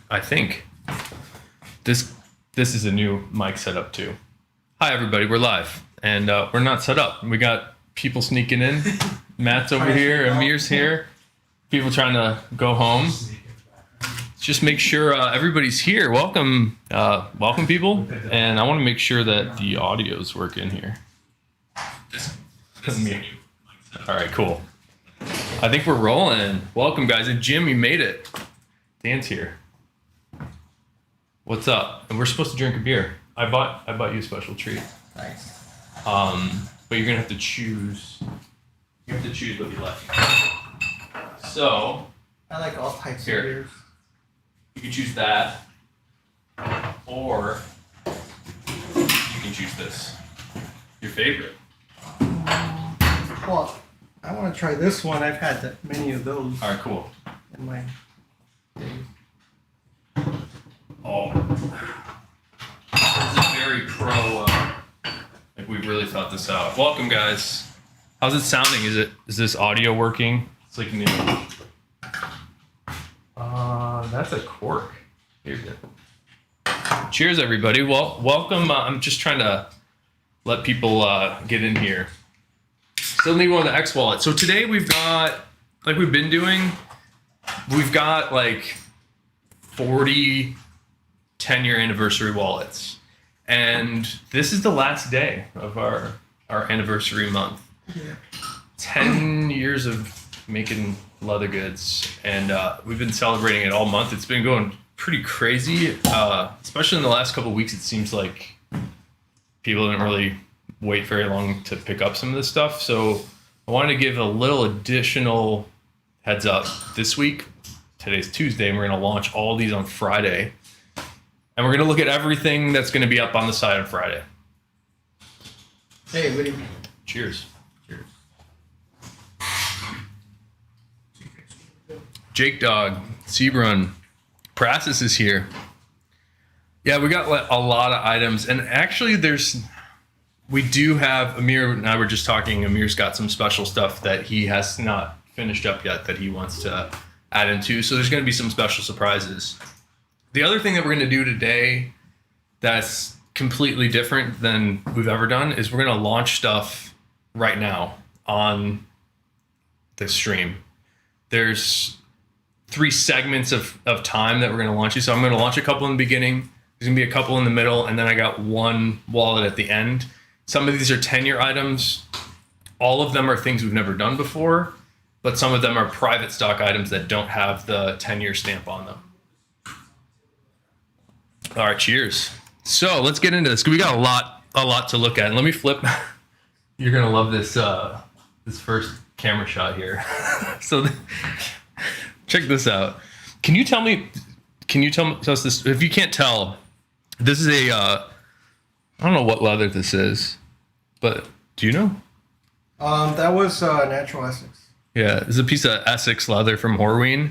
I think this is a new mic setup too. Hi everybody, we're live and we're not set up. We got people sneaking in. Matt's over here, Amir's here. People trying to go home. Just make sure everybody's here. Welcome people. And I want to make sure that the audio's working here. All right, cool. I think we're rolling. Welcome guys, and Jim, you made it. Dan's here. What's up? And we're supposed to drink a beer. I bought you a special treat. Nice. But you're gonna have to choose. You have to choose what you like. So I like all types here. of beers. You can choose that, or you can choose this. Your favorite. Well, I want to try this one. I've had many of those All right, cool. in my days. Oh, this is very pro. Like we really thought this out. Welcome, guys. How's it sounding? Is this audio working? It's like new. That's a cork. Here you go. Cheers, everybody. Well, welcome. I'm just trying to let people get in here. Still need one of the X wallet. So today we've got, like we've been doing, we've got like 40 10-year anniversary wallets. And this is the last day of our anniversary month. Yeah. 10 years of making leather goods. And we've been celebrating it all month. It's been going pretty crazy. Especially in the last couple of weeks, it seems like people didn't really wait very long to pick up some of this stuff. So I wanted to give a little additional heads up this week. Today's Tuesday, and we're going to launch all these on Friday. And we're going to look at everything that's going to be up on the site on Friday. Hey, what do you mean? Cheers. Cheers. Jake Dog, Seabrun, Prasis is here. Yeah, we got a lot of items. And actually, we do have, Amir and I were just talking, Amir's got some special stuff that he has not finished up yet that he wants to add into. So there's going to be some special surprises. The other thing that we're going to do today that's completely different than we've ever done is we're going to launch stuff right now on the stream. There's 3 segments of time that we're going to launch you. So I'm going to launch a couple in the beginning. There's going to be a couple in the middle. And then I got one wallet at the end. Some of these are 10-year items. All of them are things we've never done before. But some of them are private stock items that don't have the 10-year stamp on them. All right, cheers. So let's get into this. We got a lot to look at. And let me flip. You're gonna love this this first camera shot here. So check this out. Can you tell us this? If you can't tell, this is I don't know what leather this is, but do you know? That was natural Essex. Yeah, it's a piece of Essex leather from Horween.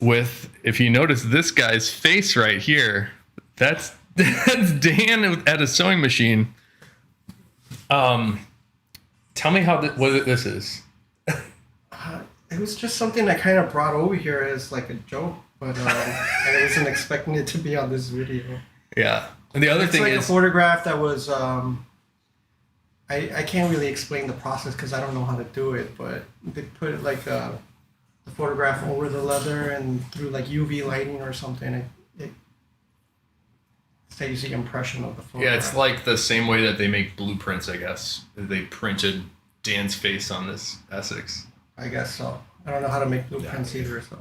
With, if you notice this guy's face right here, that's Dan at a sewing machine. Tell me what this is. It was just something I kind of brought over here as like a joke, but I wasn't expecting it to be on this video. Yeah, and the other thing like is a photograph that was. I can't really explain the process because I don't know how to do it, but they put like the photograph over the leather and through like UV lighting or something, it stays the impression of the photograph. Yeah, it's like the same way that they make blueprints, I guess. They printed Dan's face on this Essex. I guess so. I don't know how to make blueprints either, so.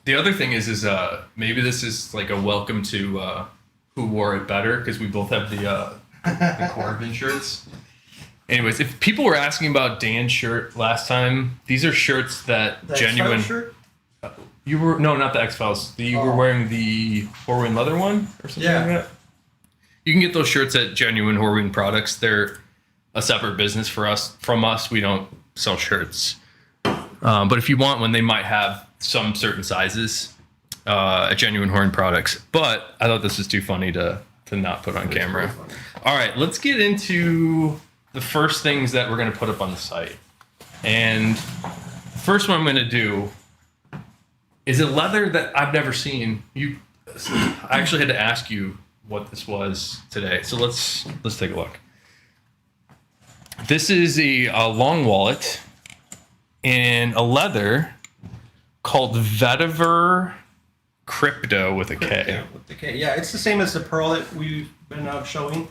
The other thing is maybe this is like a welcome to Who Wore It Better, because we both have the cordovan shirts. Anyways, if people were asking about Dan's shirt last time, these are shirts that the genuine. X-Files shirt? You were not the X-Files. You were wearing the Horween leather one or something like that. You can get those shirts at genuine Horween products. They're a separate business from us. We don't sell shirts. But if you want one, they might have some certain sizes at genuine Horween products. But I thought this was too funny to not put on camera. All right, let's get into the first things that we're going to put up on the site. And first one I'm going to do is a leather that I've never seen. I actually had to ask you what this was today. So let's take a look. This is a long wallet in a leather called Vetiver Crypto with a K. Yeah, with the K. Yeah, it's the same as the pearl that we've been showing.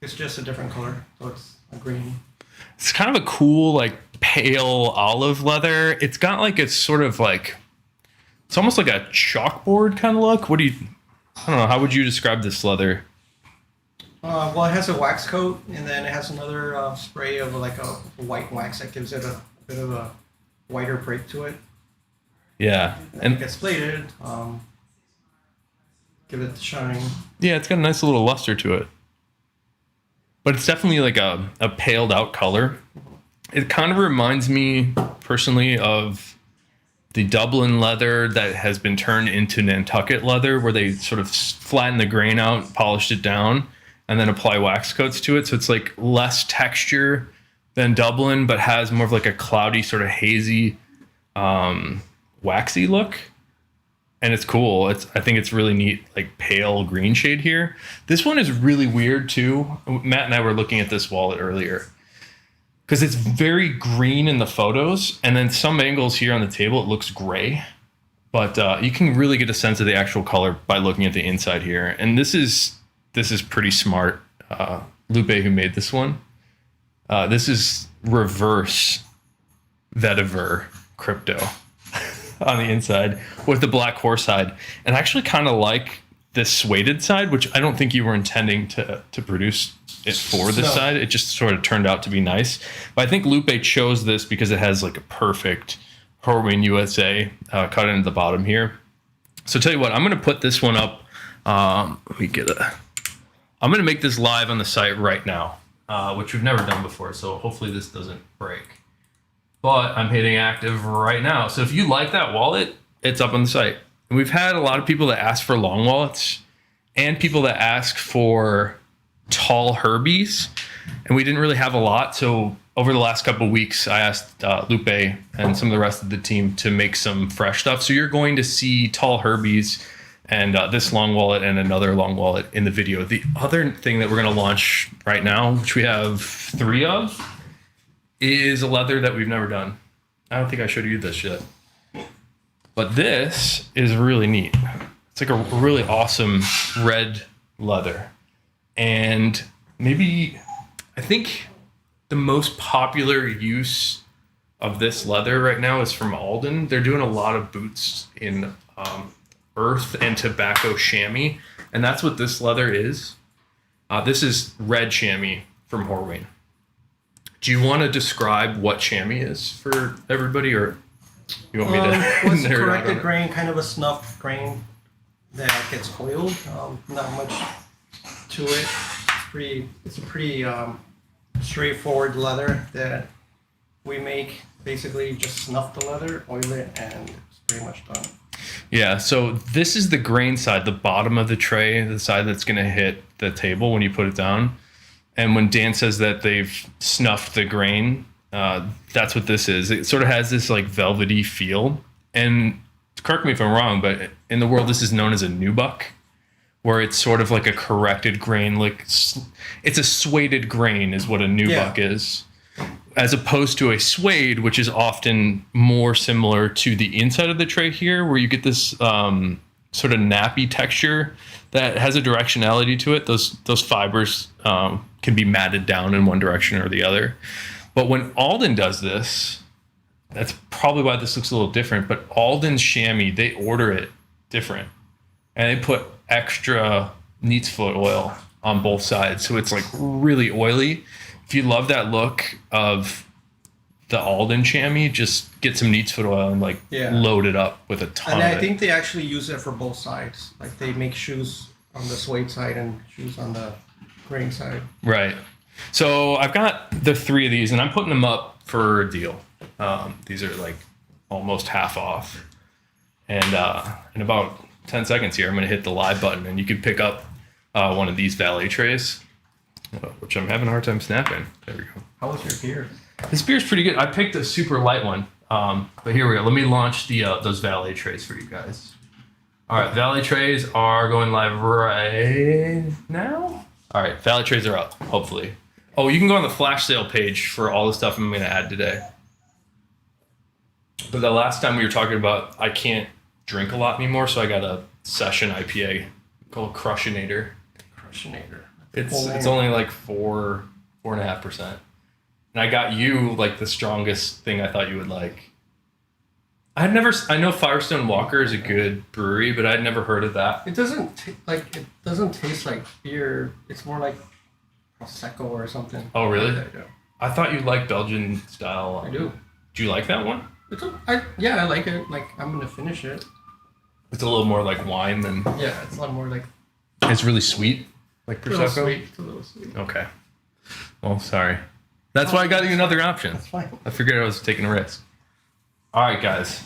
It's just a different color, so it's a green. It's kind of a cool, like, pale olive leather. It's got like a sort of like, it's almost like a chalkboard kind of look. I don't know, how would you describe this leather? Well, it has a wax coat, and then it has another spray of like a white wax that gives it a bit of a whiter break to it. Yeah. And it gets plated. Give it the shine. Yeah, it's got a nice little luster to it. But it's definitely like a paled out color. It kind of reminds me personally of the Dublin leather that has been turned into Nantucket leather, where they sort of flatten the grain out, polished it down, and then apply wax coats to it. So it's like less texture than Dublin, but has more of like a cloudy, sort of hazy, waxy look. And it's cool. I think it's really neat, like pale green shade here. This one is really weird too. Matt and I were looking at this wallet earlier because it's very green in the photos, and then some angles here on the table it looks gray, but you can really get a sense of the actual color by looking at the inside here. And this is pretty smart. Lupe, who made this one, this is reverse Vetiver Crypto on the inside with the black horse hide, and I actually kind of like this suede side, which I don't think you were intending to produce it for this side. It just sort of turned out to be nice. But I think Lupe chose this because it has like a perfect Horween USA cut into the bottom here. So tell you what, I'm going to put this one up. I'm going to make this live on the site right now, which we've never done before. So hopefully this doesn't break. But I'm hitting active right now. So if you like that wallet, it's up on the site. And we've had a lot of people that ask for long wallets and people that ask for tall Herbies. And we didn't really have a lot. So over the last couple of weeks, I asked Lupe and some of the rest of the team to make some fresh stuff. So you're going to see tall Herbies and this long wallet and another long wallet in the video. The other thing that we're going to launch right now, which we have 3 of, is a leather that we've never done. I don't think I showed you this yet. But this is really neat. It's like a really awesome red leather. And maybe, I think the most popular use of this leather right now is from Alden. They're doing a lot of boots in earth and tobacco chamois. And that's what this leather is. This is red chamois from Horween. Do you want to describe what chamois is for everybody, or you want me to? What's a corrected grain, kind of a snuffed grain that gets oiled. Not much to it. It's a pretty straightforward leather that we make. Basically, just snuff the leather, oil it, and it's pretty much done. Yeah. So this is the grain side, the bottom of the tray, the side that's going to hit the table when you put it down. And when Dan says that they've snuffed the grain, that's what this is. It sort of has this like velvety feel. And correct me if I'm wrong, but in the world, this is known as a nubuck, where it's sort of like a corrected grain. Like it's a sueded grain is what a nubuck is, as opposed to a suede, which is often more similar to the inside of the tray here, where you get this sort of nappy texture that has a directionality to it. Those fibers can be matted down in one direction or the other. But when Alden does this, that's probably why this looks a little different, but Alden's chamois, they order it different. And they put extra neat's foot oil on both sides. So it's like really oily. If you love that look of the Alden chamois, just get some neat's foot oil and load it up with a ton and of I it. think they actually use it for both sides. Like they make shoes on the suede side and shoes on the grain side. Right. So I've got the 3 of these, and I'm putting them up for a deal. These are like almost half off. And in about 10 seconds here, I'm going to hit the live button, and you can pick up one of these valet trays, which I'm having a hard time snapping. There we go. How was your beer? This beer's pretty good. I picked a super light one. But here we go. Let me launch the those valet trays for you guys. All right, Valley trays are going live right now. All right, Valley trays are up, hopefully. Oh, you can go on the flash sale page for all the stuff I'm going to add today. But the last time we were talking about, I can't drink a lot anymore, so I got a session IPA called Crushinator. Crushinator. It's only like 4.5%. And I got you like the strongest thing I thought you would like. I know Firestone Walker is a good brewery, but I'd never heard of that. It doesn't taste like beer. It's more like Prosecco or something. Oh, really? Yeah. I thought you liked Belgian style. I do. Do you like that one? I like it. Like, I'm gonna finish it. It's a little more like wine than. Yeah, it's a lot more like. It's really sweet, like Prosecco. It's a little sweet. Okay. Well, sorry. That's why I got you another option. That's fine. I figured I was taking a risk. All right, guys.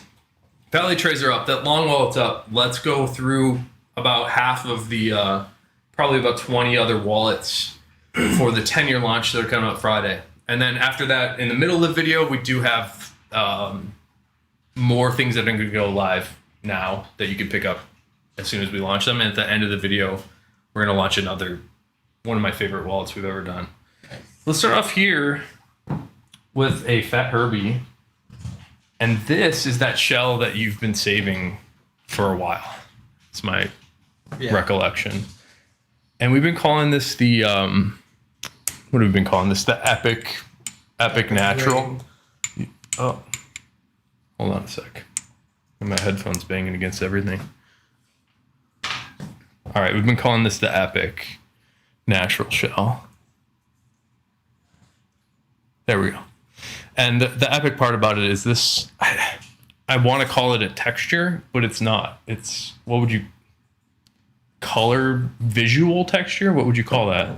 Valley trays are up. That long wallet's up. Let's go through about half of the, probably about 20 other wallets for the 10-year launch that are coming up Friday. And then after that, in the middle of the video, we do have more things that are going to go live now that you can pick up as soon as we launch them. And at the end of the video, we're going to launch one of my favorite wallets we've ever done. Let's start off here with a Fat Herbie. And this is that shell that you've been saving for a while. It's my recollection. And we've been calling this the, what have we been calling this? The Epic Natural. Oh, hold on a sec. My headphones banging against everything. All right, we've been calling this the Epic Natural shell. There we go. And the epic part about it is this, I want to call it a texture, but it's not. It's, what would you, color visual texture? What would you call that?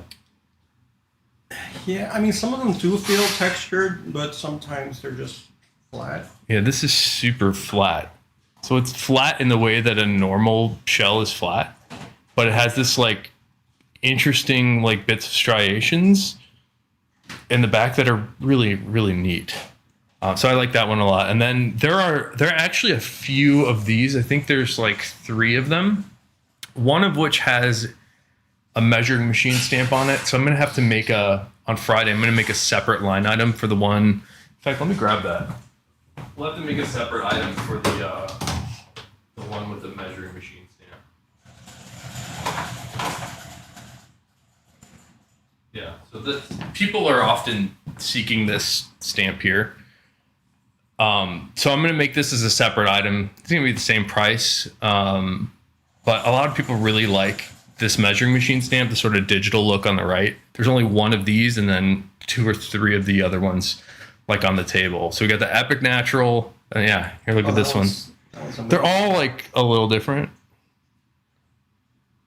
Yeah, I mean, some of them do feel textured, but sometimes they're just flat. Yeah, this is super flat. So it's flat in the way that a normal shell is flat, but it has this like interesting like bits of striations in the back that are really, really neat. So I like that one a lot. And then there are actually a few of these. I think there's like 3 of them. One of which has a measuring machine stamp on it. So I'm going to have to on Friday, I'm going to make a separate line item for the one. In fact, let me grab that. We'll have to make a separate item for the one with the measuring machine stamp. Yeah, so people are often seeking this stamp here. So I'm going to make this as a separate item. It's going to be the same price. But a lot of people really like this measuring machine stamp, the sort of digital look on the right. There's only one of these and then 2 or 3 of the other ones like on the table. So we got the Epic Natural. And yeah, here, look at this one. They're all like a little different.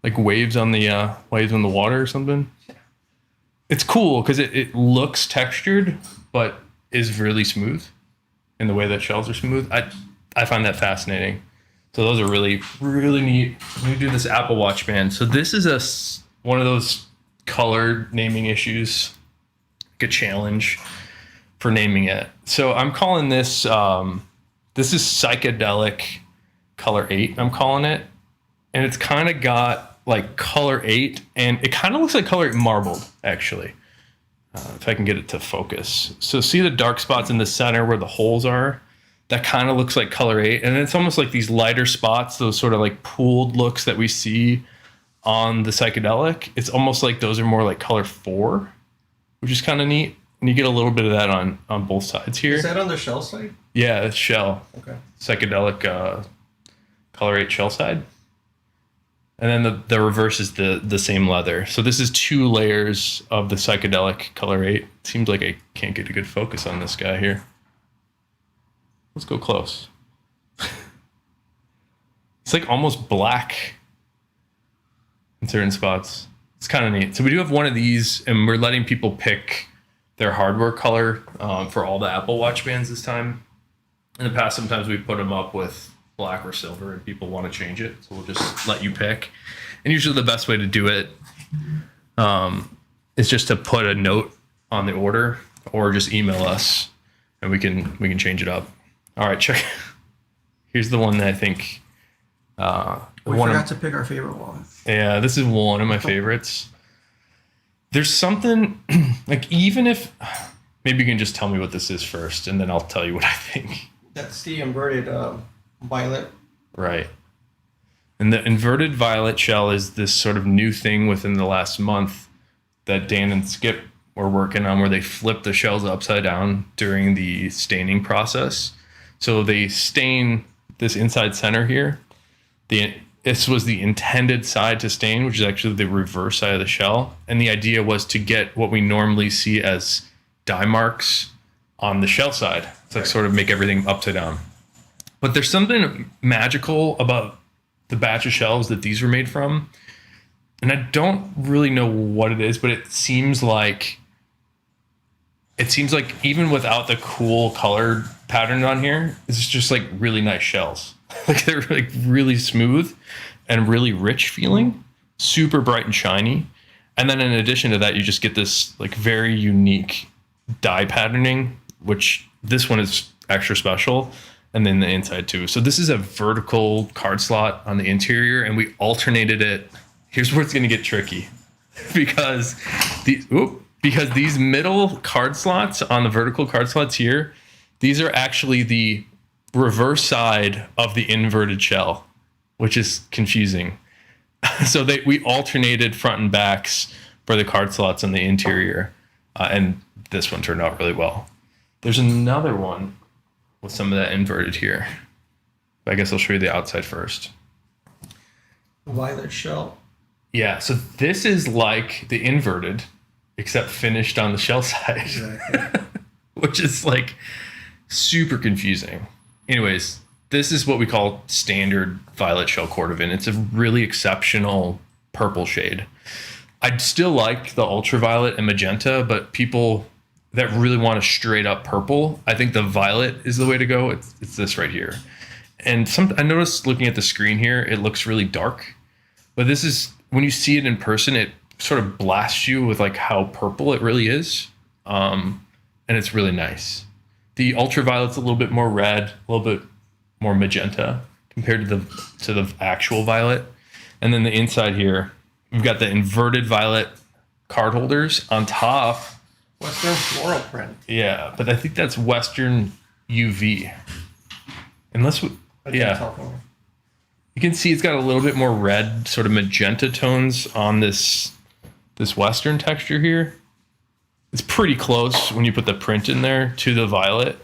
Like waves on the water or something. It's cool because it looks textured, but is really smooth in the way that shells are smooth. I find that fascinating. So those are really, really neat. Let me do this Apple Watch band. So this is one of those color naming issues, like a challenge for naming it. So I'm calling this, this is Psychedelic Color 8, I'm calling it. And it's kind of got like Color 8, and it kind of looks like Color 8 marbled, actually. If I can get it to focus. So see the dark spots in the center where the holes are? That kind of looks like Color 8. And it's almost like these lighter spots, those sort of like pooled looks that we see on the Psychedelic. It's almost like those are more like Color 4, which is kind of neat. And you get a little bit of that on both sides here. Is that on the shell side? Yeah, it's shell. Okay. Psychedelic Color 8 shell side. And then the reverse is the same leather. So this is 2 layers of the Psychedelic Color 8. Seems like I can't get a good focus on this guy here. Let's go close. It's like almost black in certain spots. It's kind of neat. So we do have one of these, and we're letting people pick their hardware color for all the Apple Watch bands this time. In the past, sometimes we put them up with black or silver, and people want to change it. So we'll just let you pick. And usually the best way to do it is just to put a note on the order or just email us, and we can change it up. All right, check. Here's the one that I think We forgot to pick our favorite one. Yeah, this is one of my favorites. There's something like, even if maybe you can just tell me what this is first, and then I'll tell you what I think. That's the inverted violet. Right. And the inverted violet shell is this sort of new thing within the last month that Dan and Skip were working on, where they flip the shells upside down during the staining process. So they stain this inside center here. This was the intended side to stain, which is actually the reverse side of the shell. And the idea was to get what we normally see as dye marks on the shell side. It's like sort of make everything upside down. But there's something magical about the batch of shells that these were made from. And I don't really know what it is, but it seems like even without the cool color pattern on here, it's just like really nice shells. Like they're like really smooth and really rich feeling, super bright and shiny. And then in addition to that, you just get this like very unique dye patterning, which this one is extra special. And then the inside too. So this is a vertical card slot on the interior, and we alternated it. Here's where it's going to get tricky, because these middle card slots on the vertical card slots here, these are actually the reverse side of the inverted shell, which is confusing. So we alternated front and backs for the card slots on the interior, and this one turned out really well. There's another one with some of that inverted here. I guess I'll show you the outside first. Violet shell. Yeah, so this is like the inverted, except finished on the shell side, exactly. Which is like super confusing. Anyways, this is what we call standard violet shell cordovan. It's a really exceptional purple shade. I'd still like the ultraviolet and magenta, but people that really want a straight up purple, I think the violet is the way to go. It's this right here. And I noticed looking at the screen here, it looks really dark, but this is, when you see it in person, it sort of blasts you with like how purple it really is. And it's really nice. The ultraviolet's a little bit more red, a little bit more magenta compared to the actual violet. And then the inside here, we've got the inverted violet card holders on top. Western floral print. Yeah, but I think that's Western UV. Unless yeah. You can see it's got a little bit more red, sort of magenta tones on this Western texture here. It's pretty close when you put the print in there to the violet,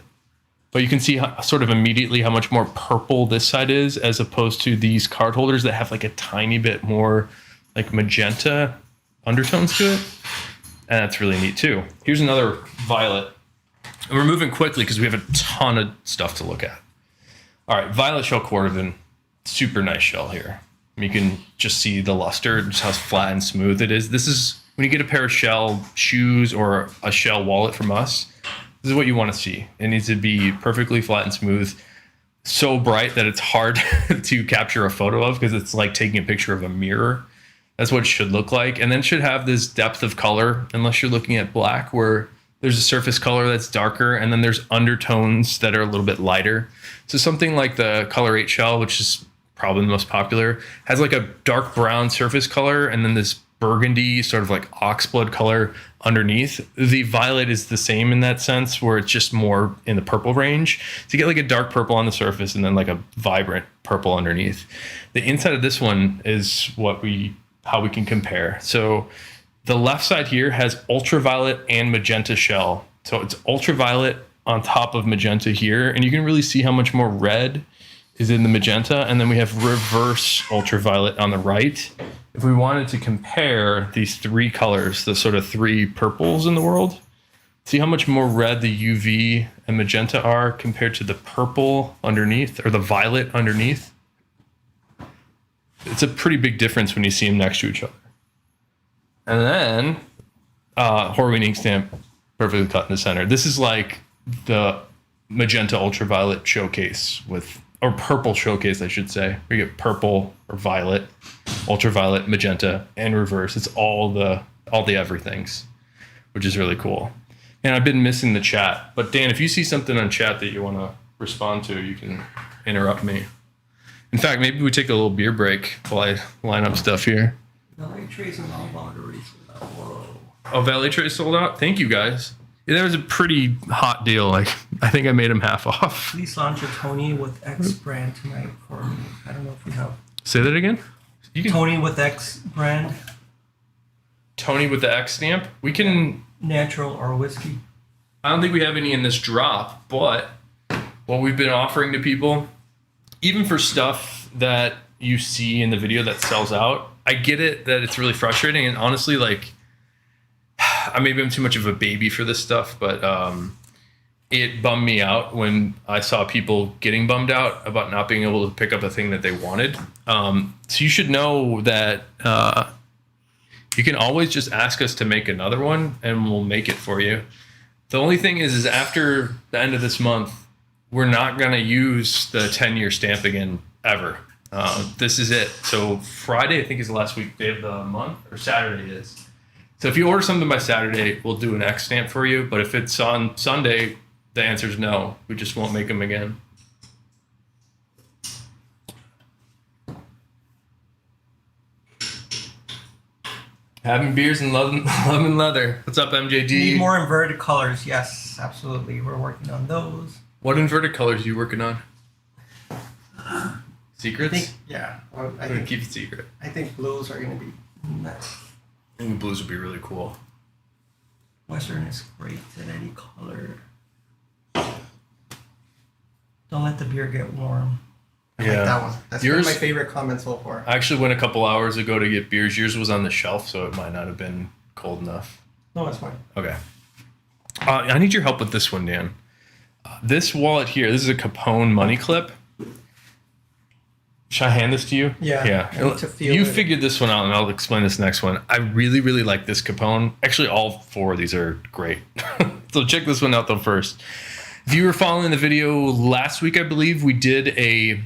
but you can see sort of immediately how much more purple this side is, as opposed to these card holders that have like a tiny bit more like magenta undertones to it. And that's really neat too. Here's another violet. And we're moving quickly because we have a ton of stuff to look at. All right, violet shell cordovan, super nice shell here. You can just see the luster, just how flat and smooth it is. This is, when you get a pair of shell shoes or a shell wallet from us, this is what you want to see. It needs to be perfectly flat and smooth, so bright that it's hard to capture a photo of, because it's like taking a picture of a mirror. That's what it should look like. And then it should have this depth of color, unless you're looking at black, where there's a surface color that's darker, and then there's undertones that are a little bit lighter. So something like the Color 8 shell, which is probably the most popular, has like a dark brown surface color and then this burgundy sort of like oxblood color underneath. The violet is the same in that sense, where it's just more in the purple range. So you get like a dark purple on the surface and then like a vibrant purple underneath. The inside of this one is how we can compare. So the left side here has ultraviolet and magenta shell. So it's ultraviolet on top of magenta here, and you can really see how much more red is in the magenta. And then we have reverse ultraviolet on the right. If we wanted to compare these three colors, the sort of three purples in the world, see how much more red the UV and magenta are compared to the purple underneath, or the violet underneath. It's a pretty big difference when you see them next to each other. And then Horween ink stamp, perfectly cut in the center. This is like the magenta ultraviolet showcase or purple showcase, I should say. We get purple or violet, ultraviolet, magenta, and reverse. It's all the everythings, which is really cool. And I've been missing the chat, but Dan, if you see something on chat that you want to respond to, you can interrupt me. In fact, maybe we take a little beer break while I line up stuff here. Valet trays and all already sold out. Whoa. Oh, Valet Tray sold out? Thank you, guys. Yeah, that was a pretty hot deal. Like, I think I made them half off. Please launch a Tony with X brand tonight for me. I don't know if we have. Say that again? You can Tony with X brand. Tony with the X stamp. We can... Natural or whiskey. I don't think we have any in this drop, but what we've been offering to people, even for stuff that you see in the video that sells out, I get it that it's really frustrating. And honestly, like, maybe I'm too much of a baby for this stuff, but it bummed me out when I saw people getting bummed out about not being able to pick up a thing that they wanted. So you should know that you can always just ask us to make another one and we'll make it for you. The only thing is after the end of this month, we're not going to use the 10-year stamp again ever. This is it. So Friday, I think, is the last week day of the month, or Saturday is. So if you order something by Saturday, we'll do an X stamp for you. But if it's on Sunday, the answer is no. We just won't make them again. Having beers and loving leather. What's up, MJD? Need more inverted colors. Yes, absolutely. We're working on those. What inverted colors are you working on? Secrets? I think, yeah. Well, I think keep it secret. I think blues are going to be nice. I think blues would be really cool. Western is great in any color. Don't let the beer get warm. I like that one. That's one of my favorite comments so far. I actually went a couple hours ago to get beers. Yours was on the shelf, so it might not have been cold enough. No, that's fine. Okay. I need your help with this one, Dan. This wallet here, this is a Capone money clip. Should I hand this to you? Yeah. Yeah. I need to feel You it. figured this one out, and I'll explain this next one. I really, really like this Capone. Actually, all four of these are great. So check this one out, though, first. If you were following the video last week, I believe, we did a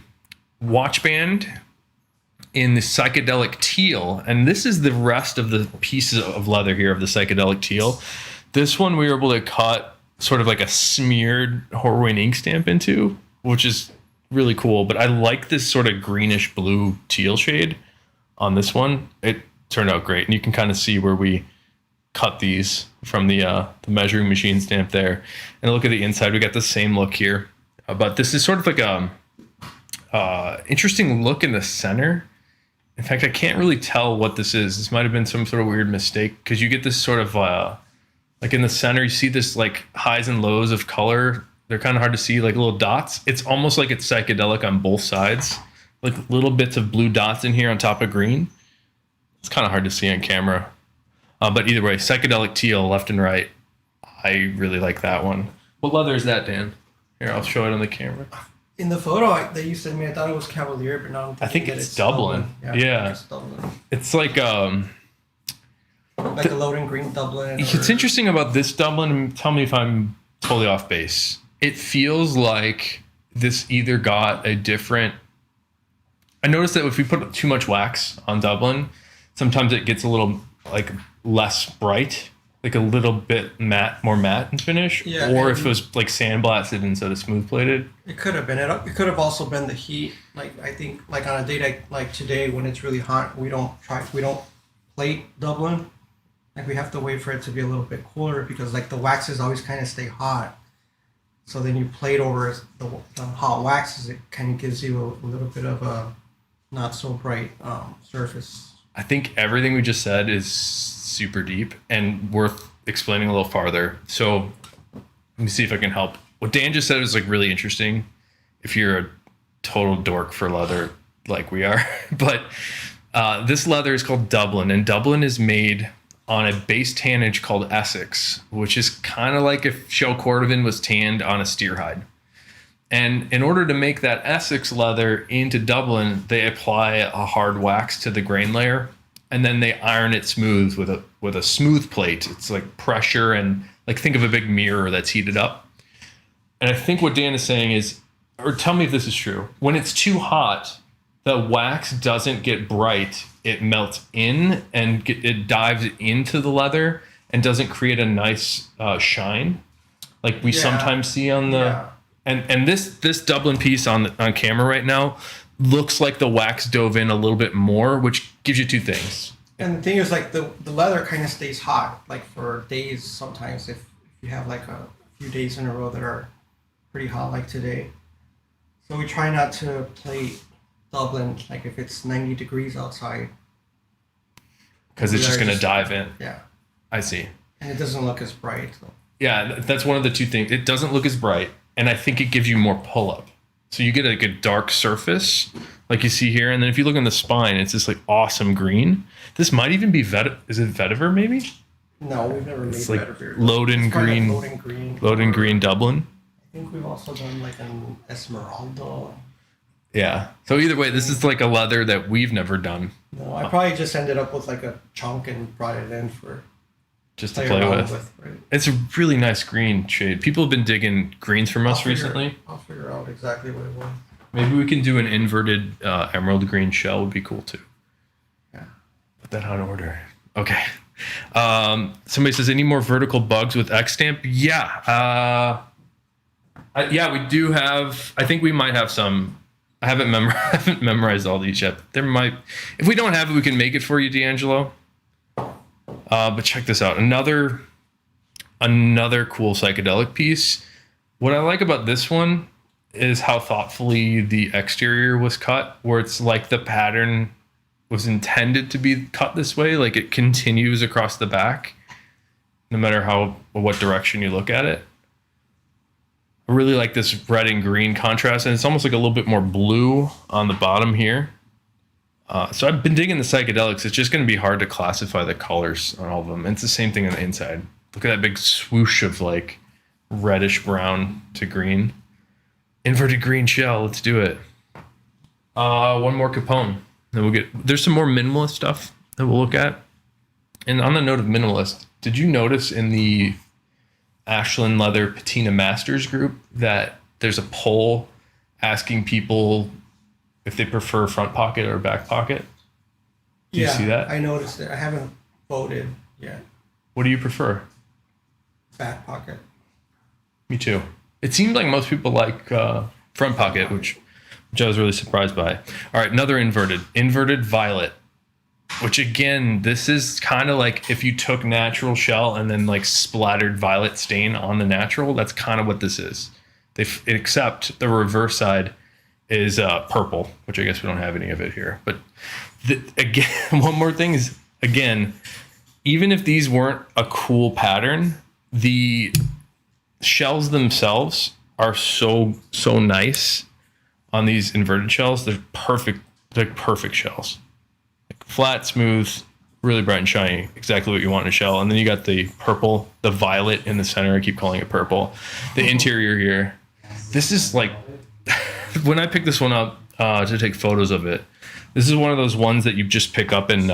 watch band in the psychedelic teal, and this is the rest of the pieces of leather here of the psychedelic teal. This one we were able to cut sort of like a smeared Horween ink stamp into, which is really cool. But I like this sort of greenish blue teal shade on this one. It turned out great, and you can kind of see where we cut these from the measuring machine stamp there. And look at the inside, we got the same look here, but this is sort of like a interesting look in the center. In fact, I can't really tell what this is. This might have been some sort of weird mistake, because you get this sort of like in the center, you see this like highs and lows of color. They're kind of hard to see, like little dots. It's almost like it's psychedelic on both sides, like little bits of blue dots in here on top of green. It's kind of hard to see on camera, but either way, psychedelic teal left and right. I really like that one. What leather is that, Dan? Here, I'll show it on the camera. In the photo that you sent me, I thought it was Cavalier, but now I think it's Dublin. Yeah. It's Dublin. It's like a loading green Dublin. It's interesting about this Dublin, and tell me if I'm totally off base. It feels like this either got a different... I noticed that if we put too much wax on Dublin, sometimes it gets a little like less bright, like a little bit more matte in finish. Yeah, or if it was like sandblasted instead of smooth plated. It could have been. It could have also been the heat. Like I think, like on a day like today when it's really hot, we don't plate Dublin. Like we have to wait for it to be a little bit cooler, because like the waxes always kind of stay hot. So then you plate over the hot waxes. It kind of gives you a little bit of a not so bright surface. I think everything we just said is super deep and worth explaining a little farther. So let me see if I can help. What Dan just said was like really interesting if you're a total dork for leather like we are. But this leather is called Dublin, and Dublin is made on a base tannage called Essex, which is kind of like if shell cordovan was tanned on a steer hide. And in order to make that Essex leather into Dublin, they apply a hard wax to the grain layer, and then they iron it smooth with a smooth plate. It's like pressure, and like think of a big mirror that's heated up. And I think what Dan is saying is, or tell me if this is true, when it's too hot, the wax doesn't get bright. It melts in and it dives into the leather and doesn't create a nice shine like we sometimes see on the... Yeah. And this Dublin piece on camera right now looks like the wax dove in a little bit more, which gives you two things. And the thing is, like, the leather kind of stays hot, like, for days sometimes if you have, like, a few days in a row that are pretty hot, like today. So we try not to plate Dublin, like, if it's 90 degrees outside. Because it's just going to dive in. Yeah. I see. And it doesn't look as bright. So. Yeah, that's one of the two things. It doesn't look as bright, and I think it gives you more pull-up. So you get like a dark surface, like you see here, and then if you look on the spine, it's this like awesome green. This might even be is it Vetiver maybe? No, we've never made like Vetiver. Loden green. Loden green Dublin. I think we've also done like an Esmeralda. Yeah. So either way, this is like a leather that we've never done. No, I probably just ended up with like a chunk and brought it in for just to play with. Right? It's a really nice green shade. People have been digging greens from us recently. I'll figure out exactly what it was. Maybe we can do an inverted emerald green shell. Would be cool too. Yeah. Put that on order. Okay. Somebody says, any more vertical bugs with X stamp? Yeah. Yeah, we do have. I think we might have some. I haven't memorized all these yet. There might. If we don't have it, we can make it for you, D'Angelo. But check this out. Another cool psychedelic piece. What I like about this one is how thoughtfully the exterior was cut, where it's like the pattern was intended to be cut this way. Like it continues across the back, no matter what direction you look at it. I really like this red and green contrast, and it's almost like a little bit more blue on the bottom here. So I've been digging the psychedelics. It's just going to be hard to classify the colors on all of them. And it's the same thing on the inside. Look at that big swoosh of like reddish brown to green. Inverted green shell. Let's do it. One more Capone. Then there's some more minimalist stuff that we'll look at. And on the note of minimalist, did you notice in the Ashland Leather Patina Masters group that there's a poll asking people if they prefer front pocket or back pocket? Do you see that? I noticed it. I haven't voted yet. What do you prefer? Back pocket. Me too. It seemed like most people like front pocket, which I was really surprised by. All right, another inverted violet, which again, this is kind of like if you took natural shell and then like splattered violet stain on the natural. That's kind of what this is. Except the reverse side is purple, which I guess we don't have any of it here. But again, one more thing is, again, even if these weren't a cool pattern, the shells themselves are so nice on these inverted shells. They're perfect, like perfect shells. Like flat, smooth, really bright and shiny, exactly what you want in a shell. And then you got the purple, the violet in the center. I keep calling it purple. The interior here. This is like... When I picked this one up to take photos of it, this is one of those ones that you just pick up and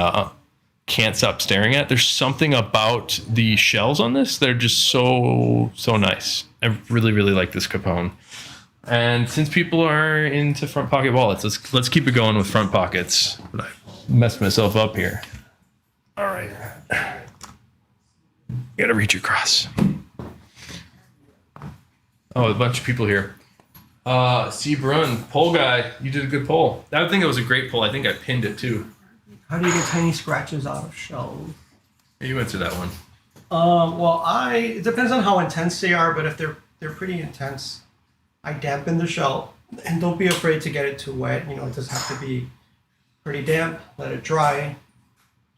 can't stop staring at. There's something about the shells on this that are just so nice. I really, really like this Capone. And since people are into front pocket wallets, let's keep it going with front pockets. But I messed myself up here. All right. You gotta reach across. Oh, a bunch of people here. C. Brun, poll guy, you did a good poll. I think it was a great poll. I think I pinned it too. How do you get tiny scratches out of shells? You answer that one. Well, it depends on how intense they are, but if they're pretty intense, I dampen the shell, and don't be afraid to get it too wet. You know, it does have to be pretty damp. Let it dry.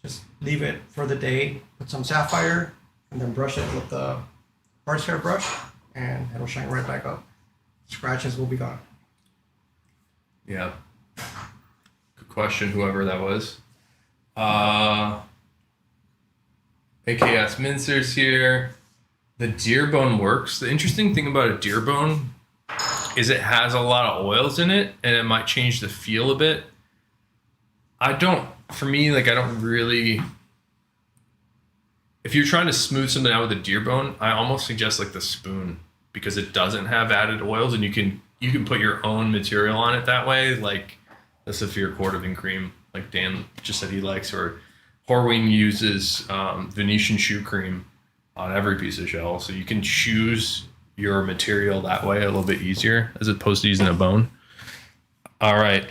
Just leave it for the day. Put some sapphire, and then brush it with the horsehair brush, and it'll shine right back up. Scratches will be gone. Yeah. Good question, whoever that was. AKS Mincer's here. The deer bone works. The interesting thing about a deer bone is it has a lot of oils in it, and it might change the feel a bit. For me, I don't really... If you're trying to smooth something out with a deer bone, I almost suggest like the spoon, because it doesn't have added oils, and you can put your own material on it that way, like the Saphir cordovan cream, like Dan just said he likes, or Horween uses Venetian shoe cream on every piece of shell, so you can choose your material that way a little bit easier as opposed to using a bone. All right.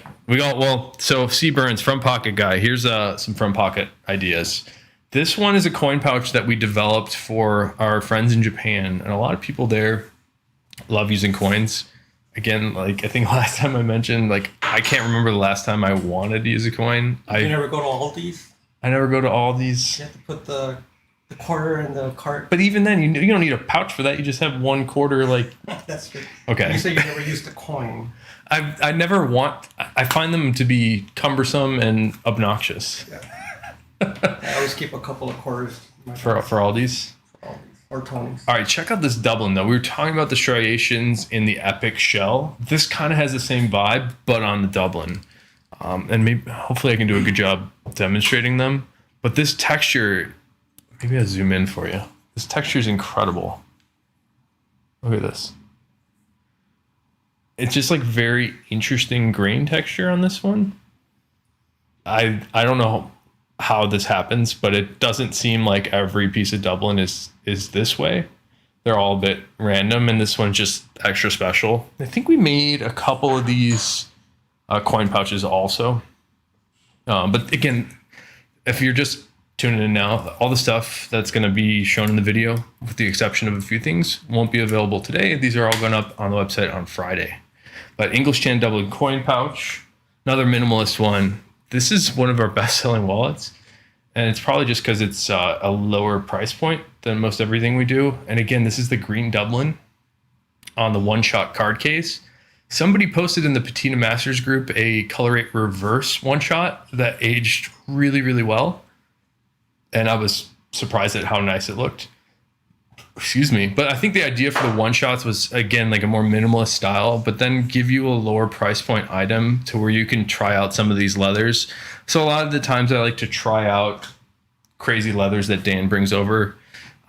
So C Burns, front pocket guy. Here's some front pocket ideas. This one is a coin pouch that we developed for our friends in Japan, and a lot of people there love using coins. Again, like I think last time I mentioned, like I can't remember the last time I wanted to use a coin. You never go to Aldi's? I never go to Aldi's. You have to put the quarter in the cart. But even then, you don't need a pouch for that. You just have one quarter, like. That's good. Okay. You say you never used a coin. I find them to be cumbersome and obnoxious. Yeah. I always keep a couple of quarters for Aldi's. Or Tony's. All right, check out this Dublin though. We were talking about the striations in the Epic shell. This kind of has the same vibe, but on the Dublin. And hopefully I can do a good job demonstrating them. But this texture, maybe I'll zoom in for you. This texture is incredible. Look at this. It's just like very interesting grain texture on this one. I don't know how this happens, but it doesn't seem like every piece of Dublin is this way. They're all a bit random, and this one's just extra special. I think we made a couple of these coin pouches also. But again, if you're just tuning in now, all the stuff that's going to be shown in the video, with the exception of a few things, won't be available today. These are all going up on the website on Friday. But English Chan Dublin coin pouch, another minimalist one. This is one of our best-selling wallets, and it's probably just because it's a lower price point than most everything we do. And again, this is the green Dublin on the one-shot card case. Somebody posted in the Patina Masters group a Colorate reverse one-shot that aged really, really well, and I was surprised at how nice it looked. Excuse me. But I think the idea for the one-shots was, again, like a more minimalist style, but then give you a lower price point item to where you can try out some of these leathers. So a lot of the times I like to try out crazy leathers that Dan brings over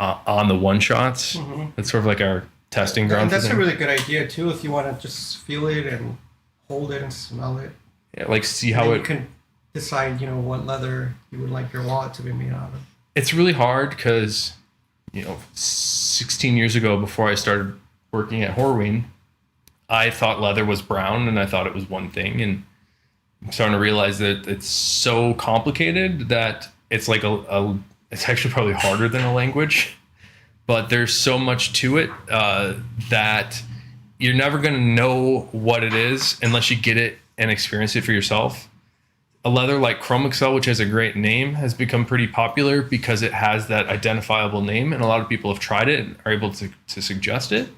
on the one-shots. Mm-hmm. That's sort of like our testing ground. And that's a really good idea, too, if you want to just feel it and hold it and smell it. Yeah, like see how you can decide, what leather you would like your wallet to be made out of. It's really hard because 16 years ago, before I started working at Horween, I thought leather was brown and I thought it was one thing. And I'm starting to realize that it's so complicated that it's like it's actually probably harder than a language, but there's so much to it that you're never going to know what it is unless you get it and experience it for yourself. A leather like Chrome Excel, which has a great name, has become pretty popular because it has that identifiable name, and a lot of people have tried it and are able to suggest it.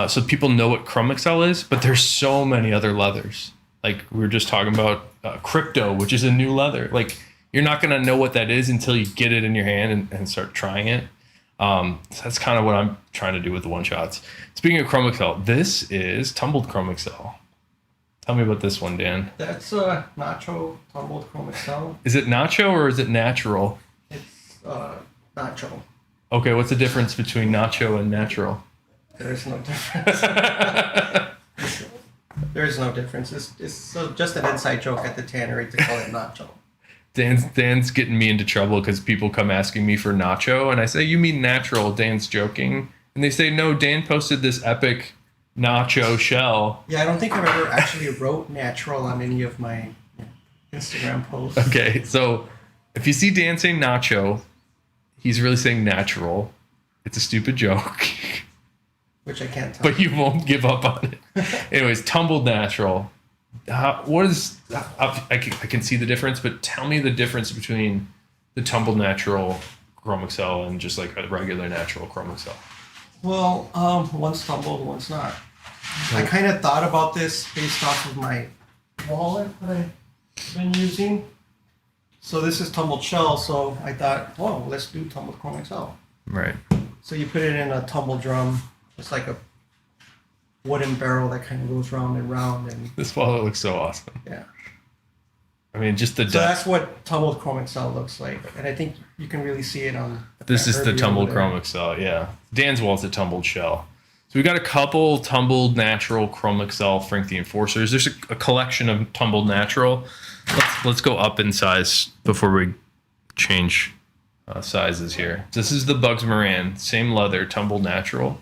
So people know what Chrome Excel is, but there's so many other leathers. Like we were just talking about Crypto, which is a new leather. Like you're not going to know what that is until you get it in your hand and start trying it. So that's kind of what I'm trying to do with the one-shots. Speaking of Chrome Excel, this is tumbled Chrome Excel. Tell me about this one, Dan. That's Nacho tumbled Chrome Excel. Is it nacho or is it natural? It's nacho. Okay, what's the difference between nacho and natural? There is no difference. There is no difference. It's just an inside joke at the tannery to call it nacho. Dan's getting me into trouble because people come asking me for nacho, and I say, you mean natural. Dan's joking. And they say, no, Dan posted this epic nacho shell. Yeah, I don't think I've ever actually wrote natural on any of my Instagram posts. Okay, so if you see Dan saying nacho, he's really saying natural. It's a stupid joke. Which I can't tell. But you won't give up on it. Anyways, tumbled natural. I can see the difference, but tell me the difference between the tumbled natural Chrome Excel and just like a regular natural Chrome Excel. Well, one's tumbled, one's not. I kind of thought about this based off of my wallet that I've been using. So this is tumbled shell, so I thought, whoa, let's do tumbled Chrome Excel. Right. So you put it in a tumble drum. It's like a wooden barrel that kind of goes round and round. And this wallet looks so awesome. Yeah. I mean, just the depth. So that's what tumbled Chrome Excel looks like. And I think you can really see it on this is the tumbled Chrome Excel, yeah. Dan's wallet's a tumbled shell. So we got a couple tumbled natural Chrome Excel Frank the Enforcers. There's a collection of tumbled natural. Let's go up in size before we change sizes here. This is the Bugs Moran, same leather, tumbled natural.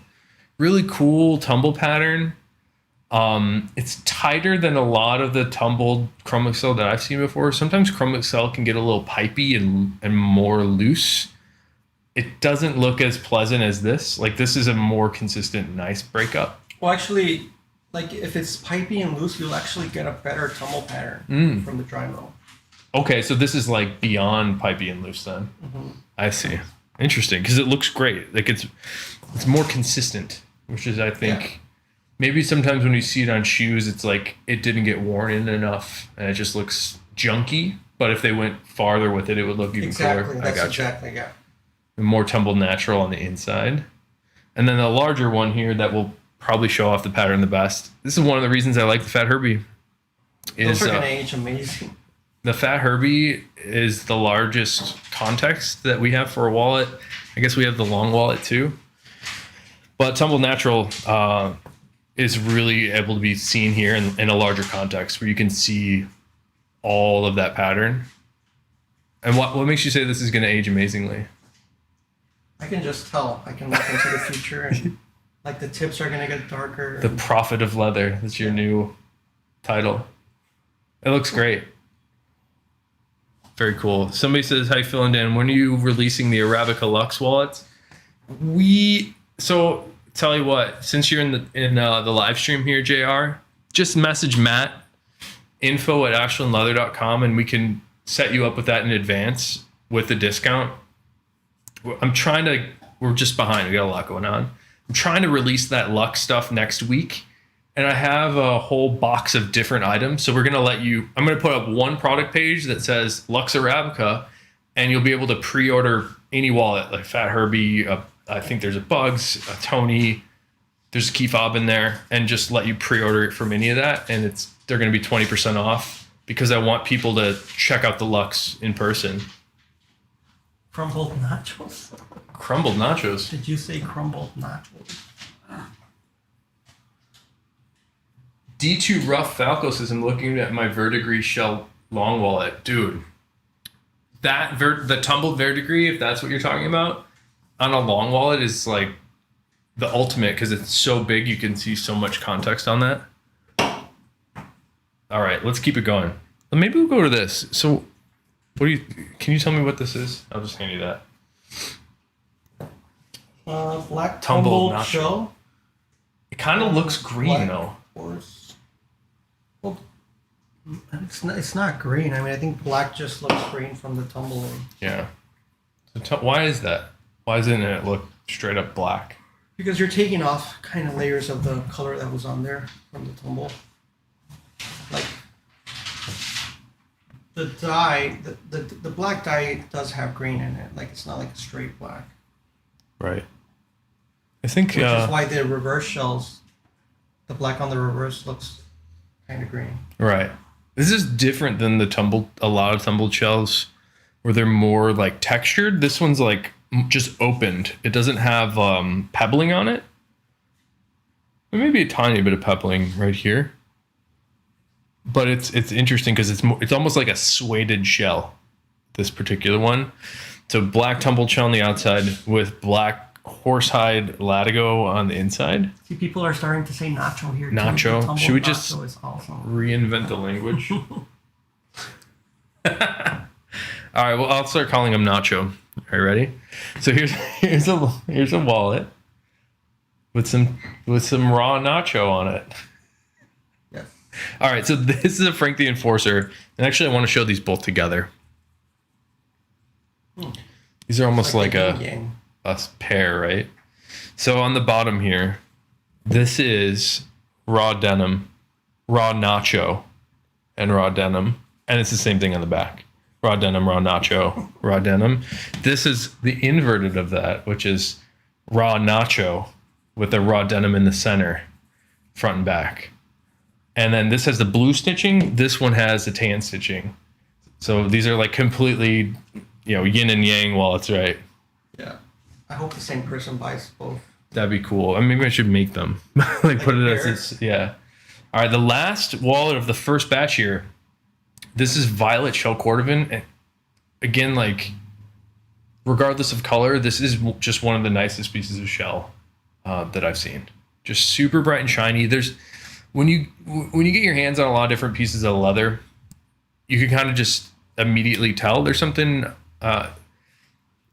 Really cool tumble pattern. It's tighter than a lot of the tumbled Chrome Excel that I've seen before. Sometimes Chrome Excel can get a little pipey and more loose. It doesn't look as pleasant as this. Like this is a more consistent, nice breakup. Well, actually, like if it's pipey and loose, you'll actually get a better tumble pattern from the dry mill. Okay, so this is like beyond pipey and loose then. I see. Interesting, because it looks great. Like it's more consistent, which is I think maybe sometimes when you see it on shoes, it's like it didn't get worn in enough and it just looks junky. But if they went farther with it, it would look even cooler. That's exactly, yeah. More tumbled natural on the inside. And then the larger one here that will probably show off the pattern the best. This is one of the reasons I like the Fat Herbie. Those are going to age amazing. The Fat Herbie is the largest context that we have for a wallet. I guess we have the long wallet too. But Tumbled Natural is really able to be seen here in a larger context where you can see all of that pattern. And what makes you say this is going to age amazingly? I can just tell. I can look into the future and like the tips are going to get darker. The Prophet of Leather. That's your new title. It looks great. Very cool. Somebody says, "How you feeling, Dan? When are you releasing the Arabica Lux wallets?" So tell you what, since you're in the live stream here, JR, just message Matt info@ashlandleather.com and we can set you up with that in advance with the discount. We're just behind. We got a lot going on. I'm trying to release that Lux stuff next week. And I have a whole box of different items. So I'm going to put up one product page that says Lux Arabica, and you'll be able to pre-order any wallet, like Fat Herbie. I think there's a Bugs, a Tony, there's a Key Fob in there, and just let you pre-order it from any of that. And they're going to be 20% off because I want people to check out the Lux in person. Crumbled nachos? Crumbled nachos? Did you say crumbled nachos? D2 Rough Falco says, I'm looking at my Verdigris shell long wallet. Dude, the tumbled Verdigris, if that's what you're talking about, on a long wallet is like the ultimate because it's so big you can see so much context on that. All right, let's keep it going. Maybe we'll go to this. So can you tell me what this is? I'll just hand you that. Black tumbled shell. It kind of looks green though. Horse. Well, it's not green. I mean, I think black just looks green from the tumbling. Yeah. So why is that? Why doesn't it look straight up black? Because you're taking off kind of layers of the color that was on there from the tumble. Like the dye, the black dye does have green in it. Like it's not like a straight black. Right. I think which is why the reverse shells, the black on the reverse looks kind of green. Right. This is different than a lot of tumbled shells where they're more like textured. This one's like just opened. It doesn't have pebbling on it. Maybe a tiny bit of pebbling right here. But it's interesting because it's almost like a suede shell, this particular one. So black tumbled shell on the outside with black horsehide latigo on the inside. See, people are starting to say nacho here. Nacho. Should we just awesome. reinvent the language? All right. Well, I'll start calling them nacho. Are you ready? So here's a wallet with some raw nacho on it. Yes. All right. So this is a Frank the Enforcer, and actually, I want to show these both together. These are almost like a pair, right? So on the bottom here, this is raw denim, raw nacho, and raw denim. And it's the same thing on the back. Raw denim, raw nacho, raw denim. This is the inverted of that, which is raw nacho with a raw denim in the center, front and back. And then this has the blue stitching. This one has the tan stitching. So these are like completely, yin and yang wallets, right? Yeah. I hope the same person buys both. That'd be cool. I mean, maybe I should make them. like put it as it's, yeah. All right, the last wallet of the first batch here. This is violet shell cordovan. And again, like, regardless of color, this is just one of the nicest pieces of shell that I've seen. Just super bright and shiny. when you get your hands on a lot of different pieces of leather, you can kind of just immediately tell there's something.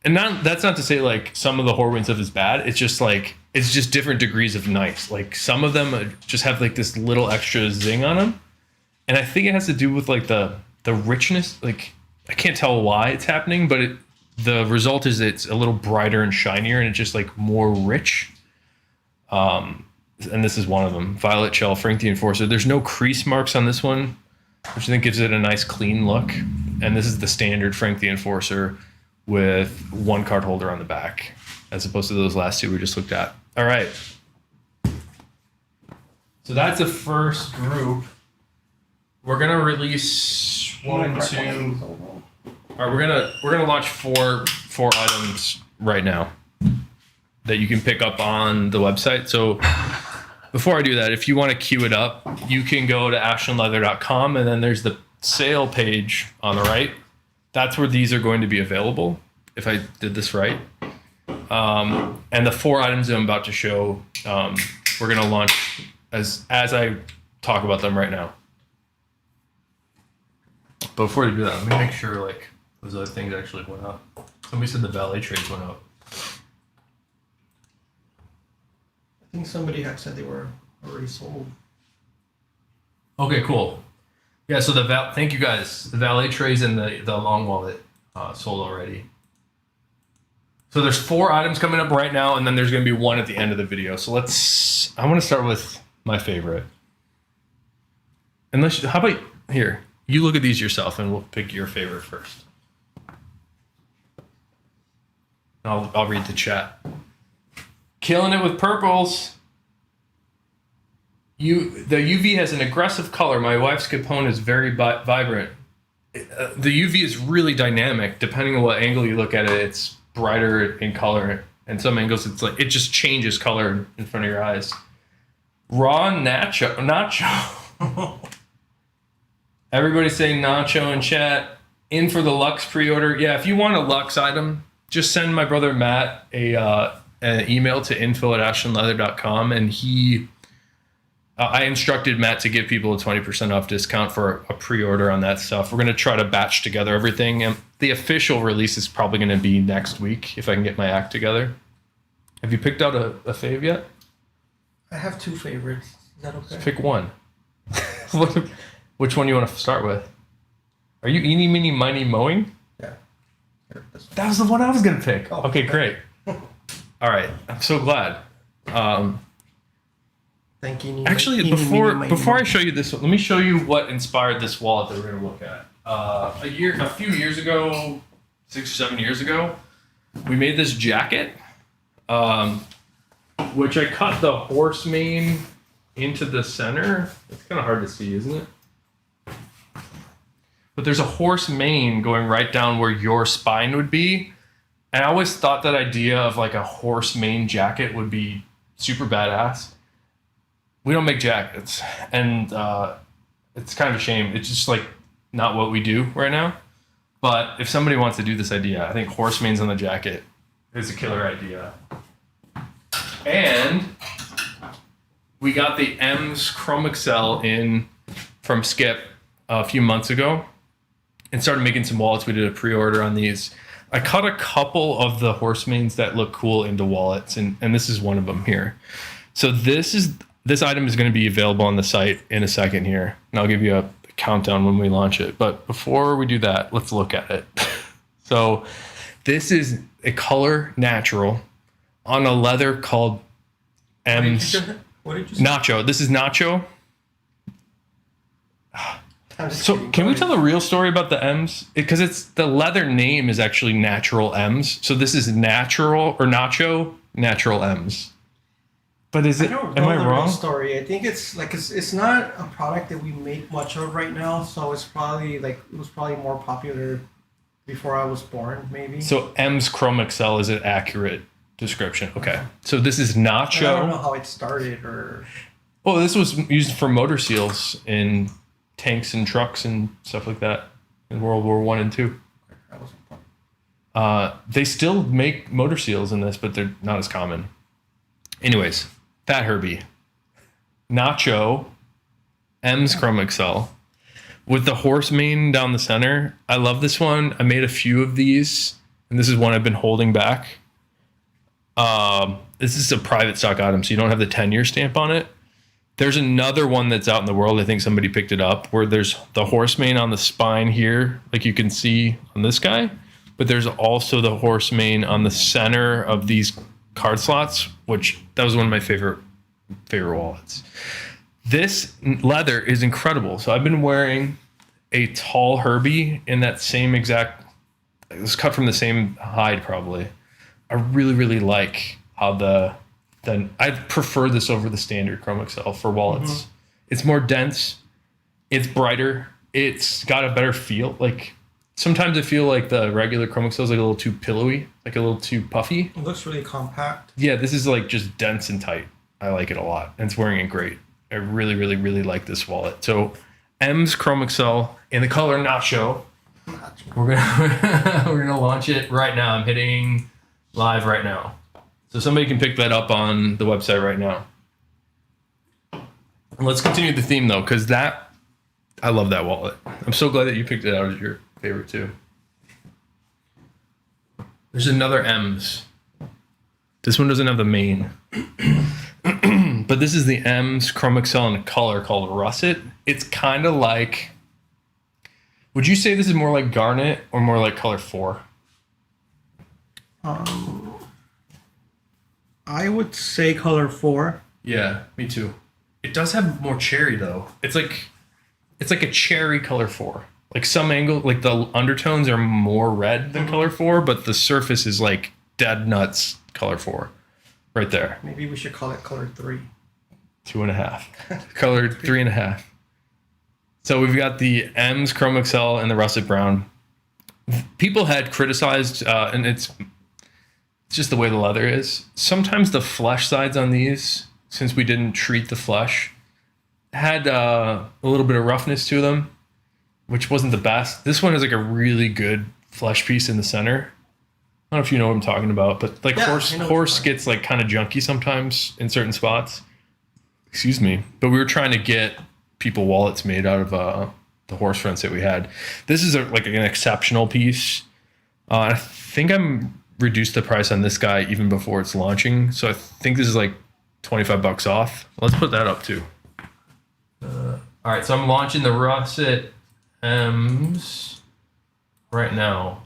And that's not to say like some of the Horween stuff is bad. It's just like it's just different degrees of nice. Like some of them just have like this little extra zing on them, and I think it has to do with like the richness. Like I can't tell why it's happening, but the result is it's a little brighter and shinier, and it's just like more rich. And this is one of them, Violet Shell Frank the Enforcer. There's no crease marks on this one, which I think gives it a nice clean look. And this is the standard Frank the Enforcer with one card holder on the back, as opposed to those last two we just looked at. All right. So that's the first group. We're gonna release one, two. All right, we're gonna launch four items right now that you can pick up on the website. So before I do that, if you want to queue it up, you can go to ashlandleather.com, and then there's the sale page on the right. That's where these are going to be available, if I did this right. And the 4 items I'm about to show, we're going to launch as I talk about them right now. But before we do that, let me make sure like those other things actually went up. Somebody said the valet trades went up. I think somebody had said they were already sold. Okay, cool. Yeah, so thank you guys. The valet trays and the long wallet sold already. So there's 4 items coming up right now, and then there's going to be one at the end of the video. So I want to start with my favorite. How about here? You look at these yourself, and we'll pick your favorite first. I'll read the chat. Killing it with purples. The UV has an aggressive color. My wife's Capone is very vibrant. The UV is really dynamic. Depending on what angle you look at it, it's brighter in color. And some angles, it's like it just changes color in front of your eyes. Raw nacho. Everybody's saying nacho in chat. In for the Lux pre-order. Yeah, if you want a Lux item, just send my brother Matt an email to info@ashlandleather.com, and I instructed Matt to give people a 20% off discount for a pre-order on that stuff. We're going to try to batch together everything, and the official release is probably going to be next week if I can get my act together. Have you picked out a fave yet? I have 2 favorites. Is that okay? Just pick one. Which one do you want to start with? Are you eeny, meeny, miny, mowing? Yeah. That was the one I was going to pick. Oh, okay, great. All right. I'm so glad. Thank you. Actually, before I show you this, let me show you what inspired this wallet that we're going to look at. A few years ago, 6 or 7 years ago, we made this jacket, which I cut the horse mane into the center. It's kind of hard to see, isn't it? But there's a horse mane going right down where your spine would be. And I always thought that idea of like a horse mane jacket would be super badass. We don't make jackets, and it's kind of a shame. It's just like not what we do right now. But if somebody wants to do this idea, I think horse manes on the jacket is a killer idea. And we got the M's Chrome Excel in from Skip a few months ago and started making some wallets. We did a pre-order on these. I cut a couple of the horse manes that look cool into wallets, and this is one of them here. So this item is going to be available on the site in a second here, and I'll give you a countdown when we launch it. But before we do that, let's look at it. So this is a color natural on a leather called M's What did you say? Nacho. This is Nacho. So can we tell the real story about the M's? Because it's the leather name is actually Natural M's. So this is natural or Nacho Natural M's. But is it? Am I wrong? Real story. I think it's like it's not a product that we make much of right now. So it's probably like it was probably more popular before I was born, maybe. So M's Chrome Excel is an accurate description. Okay. So this is Nacho. I don't know how it started or. Well, this was used for motor seals in tanks and trucks and stuff like that in World War I and II. That wasn't fun. They still make motor seals in this, but they're not as common. Anyways, Fat Herbie. Nacho M's Chrome Excel with the horse mane down the center. I love this one. I made a few of these, and this is one I've been holding back. This is a private stock item, so you don't have the 10-year stamp on it. There's another one that's out in the world. I think somebody picked it up where there's the horse mane on the spine here, like you can see on this guy, but there's also the horse mane on the center of these card slots, which that was one of my favorite wallets. This leather is incredible. So I've been wearing a tall Herbie in that same exact, it was cut from the same hide probably. I really, really like how I prefer this over the standard Chrome Excel for wallets. Mm-hmm. It's more dense. It's brighter. It's got a better feel. Like sometimes I feel like the regular Chrome Excel is like a little too pillowy, like a little too puffy. It looks really compact. Yeah, this is like just dense and tight. I like it a lot. And it's wearing it great. I really, really, really like this wallet. So M's Chrome Excel in the color Nacho. We're gonna launch it right now. I'm hitting live right now. So somebody can pick that up on the website right now. And let's continue the theme though, because I love that wallet. I'm so glad that you picked it out as your favorite too. There's another M's. This one doesn't have the mane. But this is the M's Chrome Excel in a color called Russet. It's kind of like, would you say this is more like Garnet or more like color 4? I would say color 4. Yeah, me too. It does have more cherry though. It's like a cherry color 4. Like some angle, like the undertones are more red than color 4, but the surface is like dead nuts color 4. Right there. Maybe we should call it color 3. 2.5. Color 3.5. So we've got the M's Chrome Excel and the Russet Brown. People had criticized, and it's just the way the leather is. Sometimes the flesh sides on these, since we didn't treat the flesh, had a little bit of roughness to them, which wasn't the best. This one has like a really good flesh piece in the center. I don't know if you know what I'm talking about, but like horse gets like kind of junky sometimes in certain spots. Excuse me. But we were trying to get people wallets made out of the horse fronts that we had. This is like an exceptional piece. I think I'm reduced the price on this guy even before it's launching. So I think this is like $25 off. Let's put that up too. All right. So I'm launching the Russet M's right now.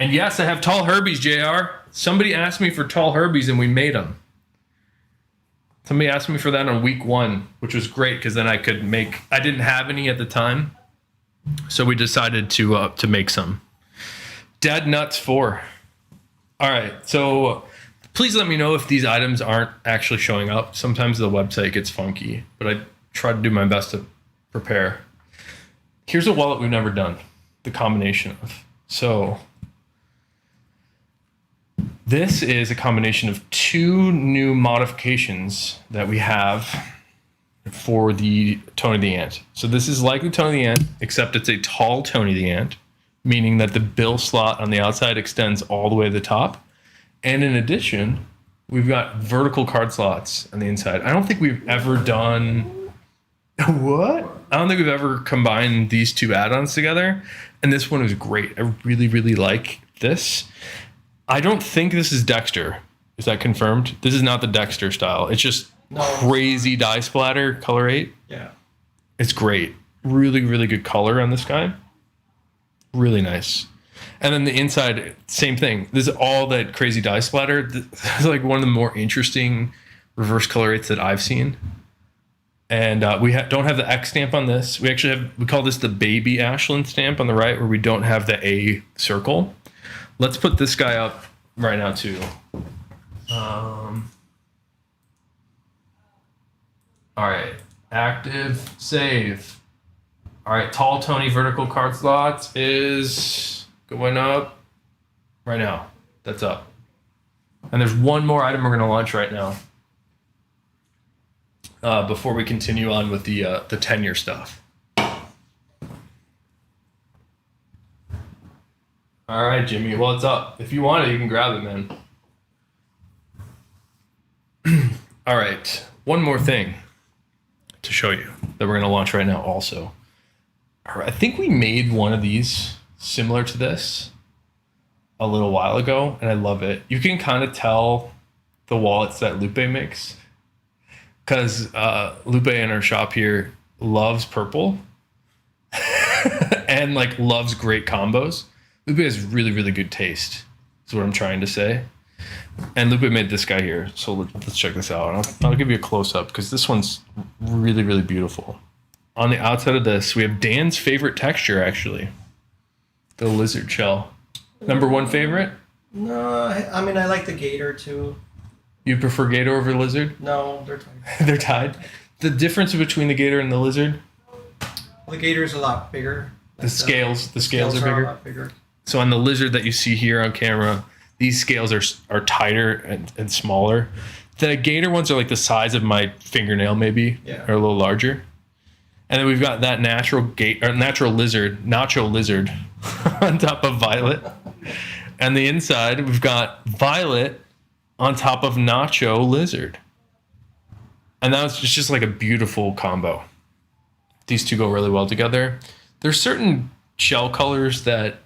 And yes, I have tall Herbies, JR. Somebody asked me for tall Herbies and we made them. Somebody asked me for that on week 1, which was great because then I didn't have any at the time. So we decided to make some. Dead Nuts 4. All right. So please let me know if these items aren't actually showing up. Sometimes the website gets funky, but I try to do my best to prepare. Here's a wallet we've never done. The combination of. So this is a combination of 2 new modifications that we have for the Tony the Ant. So this is like the Tony the Ant, except it's a tall Tony the Ant, meaning that the bill slot on the outside extends all the way to the top. And in addition, we've got vertical card slots on the inside. I don't think we've ever done... What? I don't think we've ever combined these 2 add-ons together. And this one is great. I really, really like this. I don't think this is Dexter. Is that confirmed? This is not the Dexter style. It's just crazy dye splatter, color 8. Yeah. It's great. Really, really good color on this guy. Really nice. And then the inside, same thing. This is all that crazy dye splatter. This is like one of the more interesting reverse color 8s that I've seen. And we don't have the X stamp on this. We actually we call this the baby Ashland stamp on the right, where we don't have the A circle. Let's put this guy up right now too. All right, active, save. All right, tall Tony vertical card slots is going up right now. That's up. And there's one more item we're gonna launch right now before we continue on with the 10-year stuff. All right, Jimmy. Well, it's up. If you want it, you can grab it, man. All right. One more thing to show you. that we're going to launch right now also. I think we made one of these similar to this a little while ago, and I love it. You can kind of tell the wallets that Lupe makes, because Lupe in our shop here loves purple and like loves great combos. Lupe has really, really good taste, is what I'm trying to say. And Lupe made this guy here, so let's check this out. I'll give you a close-up, because this one's really, really beautiful. On the outside of this, we have Dan's favorite texture, actually. The lizard shell. Number one favorite? No, I mean, I like the Gator too. You prefer Gator over lizard? No, they're tied. They're tied. The difference between the Gator and the lizard? Well, the Gator is a lot bigger. The scales are bigger. A lot bigger. So on the lizard that you see here on camera, these scales are tighter and smaller. The Gator ones are like the size of my fingernail, maybe, or a little larger. And then we've got that natural lizard, nacho lizard, on top of Violet. And the inside, we've got Violet on top of nacho lizard. And that's just like a beautiful combo. These two go really well together. There's certain shell colors that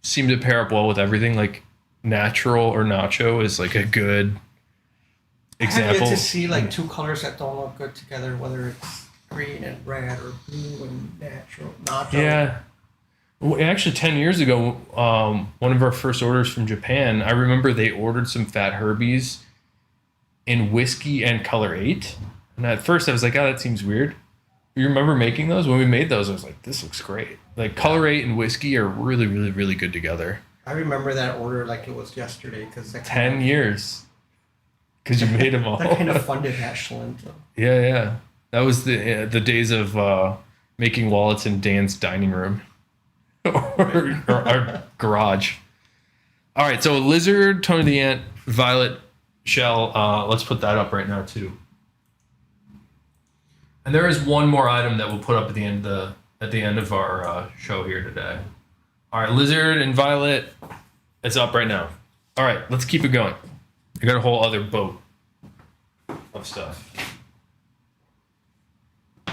seem to pair up well with everything. Like natural or nacho is like a good example. I get to see like two colors that don't look good together, whether it's green and red or blue and natural nacho. Yeah. Well, actually, 10 years ago, one of our first orders from Japan, I remember they ordered some Fat Herbies in whiskey and color 8. And at first I was like, oh, that seems weird. You remember making those? When we made those, I was like, this looks great. Like color 8 and whiskey are really, really, really good together. I remember that order like it was yesterday. 10 years. Because you made them all. That kind of funded Ashland. Yeah. That was the days of making wallets in Dan's dining room. or our garage. All right, so lizard, Tony the Ant, Violet shell. Let's put that up right now too. And there is one more item that we'll put up at the end of our show here today. All right, lizard and Violet, it's up right now. All right, let's keep it going. I got a whole other boat of stuff.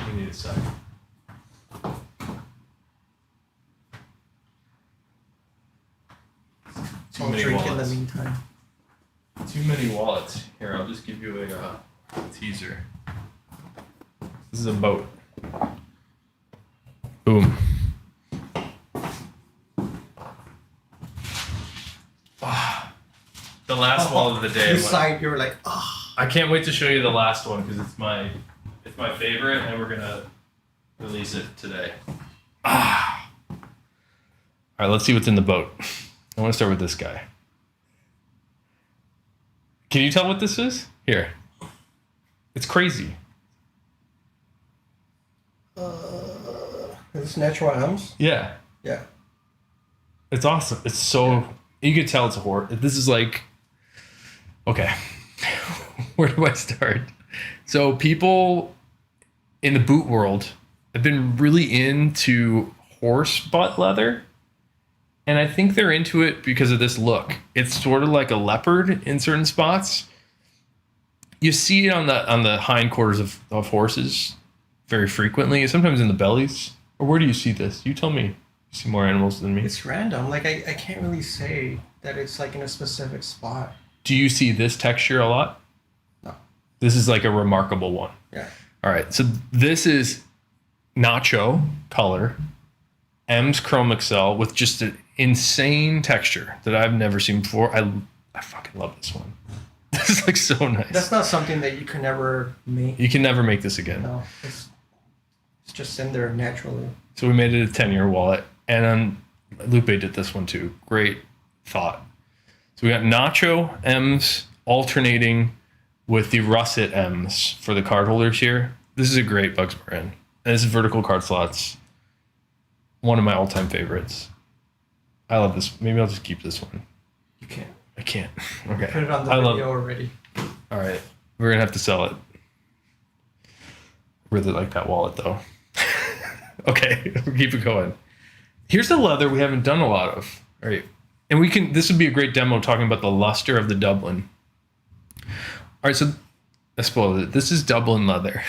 We need a second. I'll drink in the meantime. Too many wallets. Here, I'll just give you a teaser. This is a boat. Boom. The last wallet of the day. You were like, oh. I can't wait to show you the last one because it's my favorite, and we're gonna release it today. All right, let's see what's in the boat. I want to start with this guy. Can you tell what this is? Here. It's crazy. Is this natural M's? Yeah. Yeah. It's awesome. It's so... You can tell it's a horror. This is like... Okay. Where do I start? So people in the boot world have been really into horse butt leather. And I think they're into it because of this look. It's sort of like a leopard in certain spots. You see it on the hindquarters of horses very frequently, sometimes in the bellies. Or where do you see this? You tell me. You see more animals than me. It's random. Like I can't really say that it's like in a specific spot. Do you see this texture a lot? No. This is like a remarkable one. Yeah. All right. So this is nacho color, M's Chrome Excel with just an insane texture that I've never seen before. I fucking love this one. This is like so nice. That's not something that you can ever make. You can never make this again. No. It's just in there naturally. So we made it a 10-year wallet. And Lupe did this one too. Great thought. So we got nacho M's alternating with the russet M's for the card holders here. This is a great Bugs brand. And this is vertical card slots. One of my all-time favorites. I love this. Maybe I'll just keep this one. You can't. I can't. Okay. Put it on the video already. All right. We're going to have to sell it. Really like that wallet though. Okay. We'll keep it going. Here's the leather we haven't done a lot of. All right. And this would be a great demo talking about the luster of the Dublin. All right. So I spoiled it. This is Dublin leather.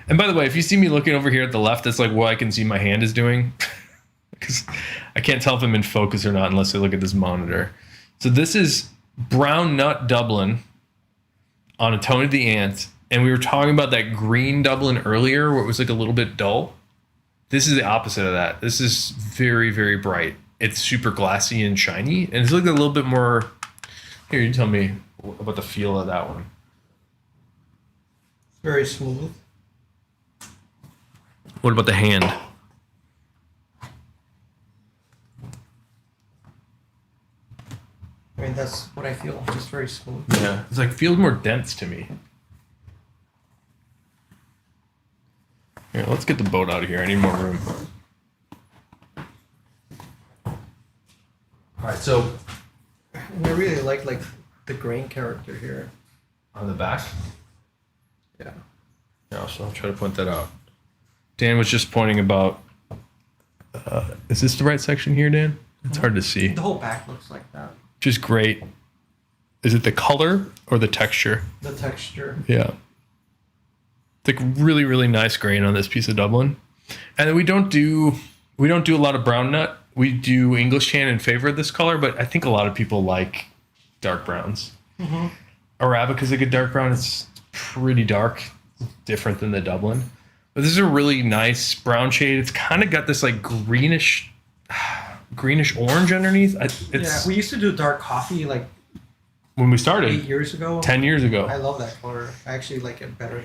And by the way, if you see me looking over here at the left, that's like what I can see my hand is doing. Because I can't tell if I'm in focus or not unless I look at this monitor. So this is Brown Nut Dublin on a Tony the Ant. And we were talking about that green Dublin earlier where it was like a little bit dull. This is the opposite of that. This is very, very bright. It's super glassy and shiny. And it's like a little bit more... Here, you tell me about the feel of that one. Very smooth. What about the hand? I mean, that's what I feel. Just very smooth. Yeah, it's like feels more dense to me. Here, let's get the boat out of here. I need more room. All right, so And I really like the grain character here. on the back. Yeah. Yeah, so I'll try to point that out. Dan was just pointing about. Is this the right section here, Dan? It's hard to see. The whole back looks like that. Just great. Is it the color or the texture? The texture. Yeah. It's like really, really nice grain on this piece of Dublin. And then we don't do a lot of brown nut. We do English tan in favor of this color, but I think a lot of people like dark browns. Mm-hmm. Arabica is a good dark brown. It's pretty dark, different than the Dublin. But this is a really nice brown shade. It's kind of got this like greenish orange underneath. It's we used to do dark coffee like when we started 8 years ago. 10 years ago. I love that color. I actually like it better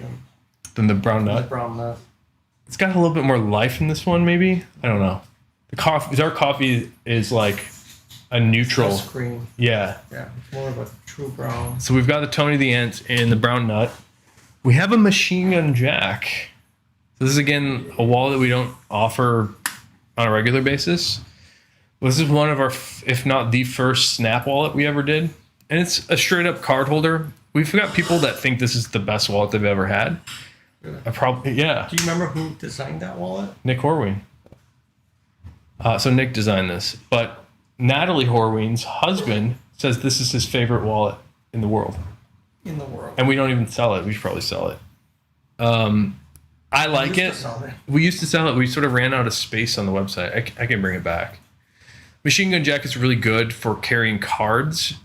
Than the brown than nut. the brown nut. It's got a little bit more life in this one, maybe. I don't know. Dark coffee is like a neutral. Less green. Yeah. Yeah, it's more of a true brown. So we've got the Tony the Ant and the brown nut. We have a Machine Gun Jack. So this is again a wallet that we don't offer on a regular basis. This is one of our, if not the first snap wallet we ever did. And it's a straight up card holder. We've got people that think this is the best wallet they've ever had. Really? Yeah. Do you remember who designed that wallet? Nick Horween. So Nick designed this, but Natalie Horween's husband says this is his favorite wallet in the world. In the world. And we don't even sell it. We should probably sell it. I like We it. used to sell it. We used to sell it. We sort of ran out of space on the website. I can bring it back. Machine Gun Jack is really good for carrying cards.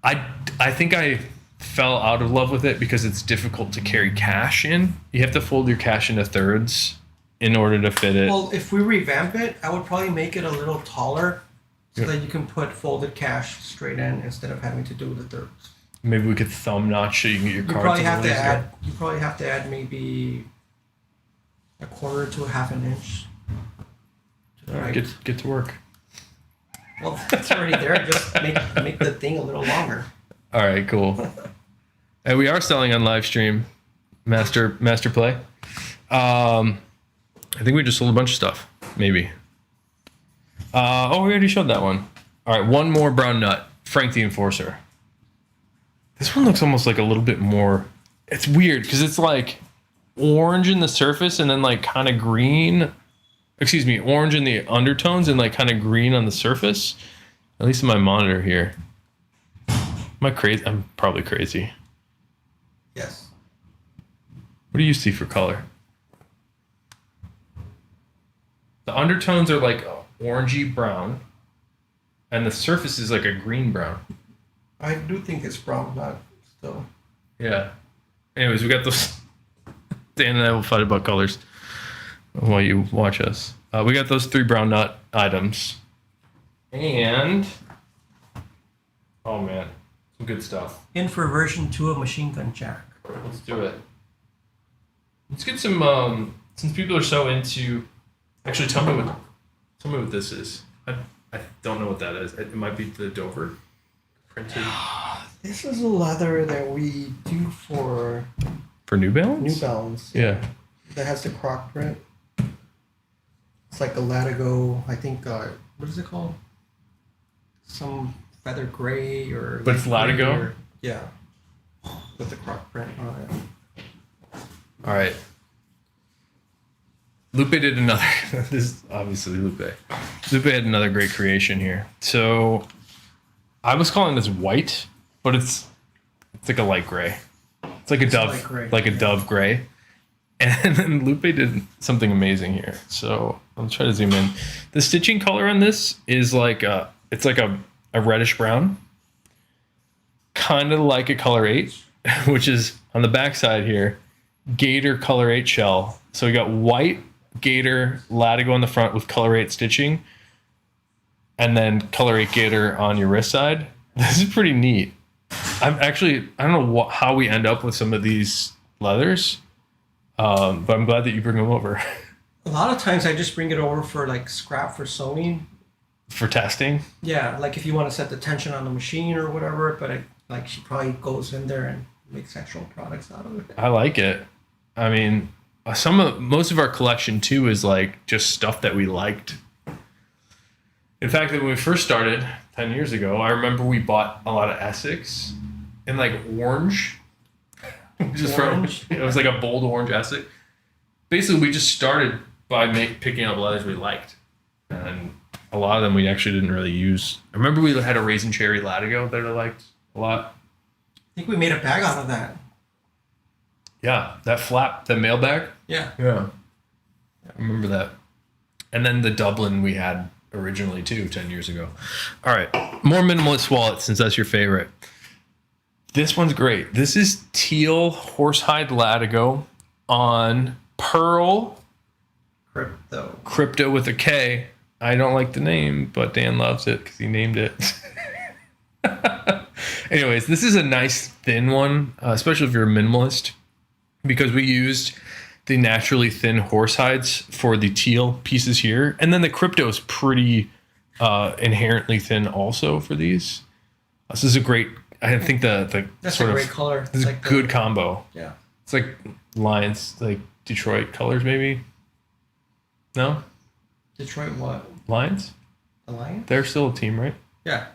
I think I fell out of love with it because it's difficult to carry cash in. You have to fold your cash into thirds in order to fit it. Well, if we revamp it, I would probably make it a little taller so Yeah. that you can put folded cash straight in instead of having to do the thirds. Maybe we could thumb notch so you can get your You cards. probably a have to little easier. add. You probably have to add maybe a quarter to a half an inch. To the All right, right. get to work. Well, that's already there. Just make the thing a little longer. All right, cool. And we are selling on live stream, Master Play. I think we just sold a bunch of stuff, maybe. We already showed that one. All right, one more brown nut, Frank the Enforcer. This one looks almost like a little bit more. It's weird because it's like orange in the surface and then like kind of green. Excuse me, orange in the undertones and like kind of green on the surface. At least in my monitor here. Am I crazy? I'm probably crazy. Yes. What do you see for color? The undertones are like orangey brown, and the surface is like a green brown. I do think it's brown nut still. Yeah. Anyways, we got those. Dan and I will fight about colors while you watch us. We got those 3 brown nut items. And, oh man, some good stuff. In for version 2 of Machine Gun Jack. Let's do it. Let's get some, since people are so into, actually tell me what this is. I don't know what that is. It might be the Dover printed. This is a leather that we do for For New Balance? New Balance. Yeah. That has the croc print. It's like a Latigo, I think, what is it called? Some feather gray or... But it's light gray Latigo? or- Yeah. With the croc print on it. All right. Lupe did another. This is obviously Lupe. Lupe had another great creation here. So I was calling this white, but it's like a light gray. It's like a It's dove, light gray, like a yeah. dove gray. And then Lupe did something amazing here. So I'll try to zoom in. The stitching color on this is like it's like a reddish brown, kind of like a color 8, which is on the back side here, Gator color 8 shell. So we got white Gator latigo on the front with color 8 stitching, and then color 8 Gator on your wrist side. This is pretty neat. I don't know how we end up with some of these leathers, but I'm glad that you bring them over. A lot of times I just bring it over for like scrap for sewing. For testing? Yeah, like if you want to set the tension on the machine or whatever, but she probably goes in there and makes actual products out of it. I like it. I mean, most of our collection too is like just stuff that we liked. In fact, when we first started 10 years ago, I remember we bought a lot of Essex in like orange. It was like a bold orange Essex. Basically, we just started by picking up leathers we liked. And a lot of them we actually didn't really use. I remember we had a raisin cherry latigo that I liked a lot. I think we made a bag out of that. Yeah, that flap, the mail bag. Yeah. I remember that. And then the Dublin we had originally too 10 years ago. All right, more minimalist wallets since that's your favorite. This one's great. This is teal horsehide latigo on pearl crypto with a K. I don't like the name, but Dan loves it because he named it. Anyways, this is a nice thin one, especially if you're a minimalist, because we used the naturally thin horsehides for the teal pieces here. And then the crypto is pretty inherently thin also for these. This is a great, I think that's sort a great color. This is like a good combo. Yeah. It's like Lions, like Detroit colors maybe. No? Detroit what? Lions? The Lions? They're still a team, right? Yeah.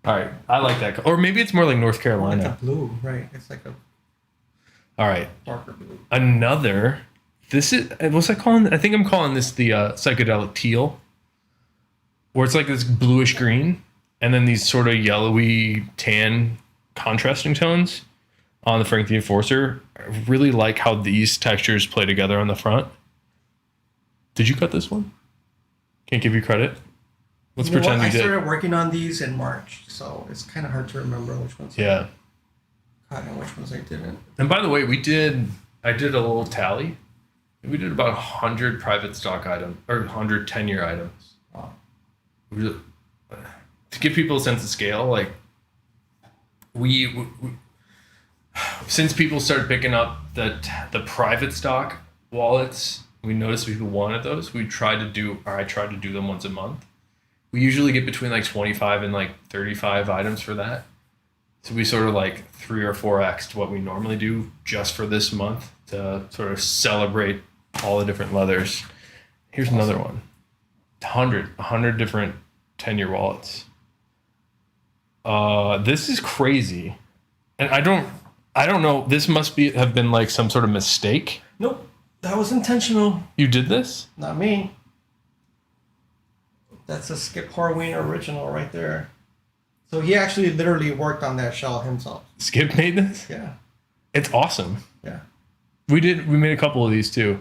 All right. I like that. Or maybe it's more like North Carolina. Like a blue, right? It's like a all right. darker blue. Another. This is, what's I calling? I think I'm calling this the psychedelic teal, where it's like this bluish green, and then these sort of yellowy tan contrasting tones on the Frank the Enforcer. I really like how these textures play together on the front. Did you cut this one? Can't give you credit. Let's pretend you did. I started working on these in March, so it's kind of hard to remember which ones. Yeah. I cut and which ones I didn't. And by the way, I did a little tally. We did about 100 private stock items, or 100 10-year items. Wow. To give people a sense of scale, like we since people started picking up the private stock wallets, we noticed people wanted those. I tried to do them once a month. We usually get between like 25 and like 35 items for that. So we sort of like 3 or 4x to what we normally do just for this month to sort of celebrate all the different leathers. Here's another one. 100 different 10-year wallets. This is crazy. And I don't know, this must have been like some sort of mistake. Nope. That was intentional. You did this? Not me. That's a Skip Horween original right there. So he actually literally worked on that shell himself. Skip made this? Yeah. It's awesome. Yeah. We made a couple of these too.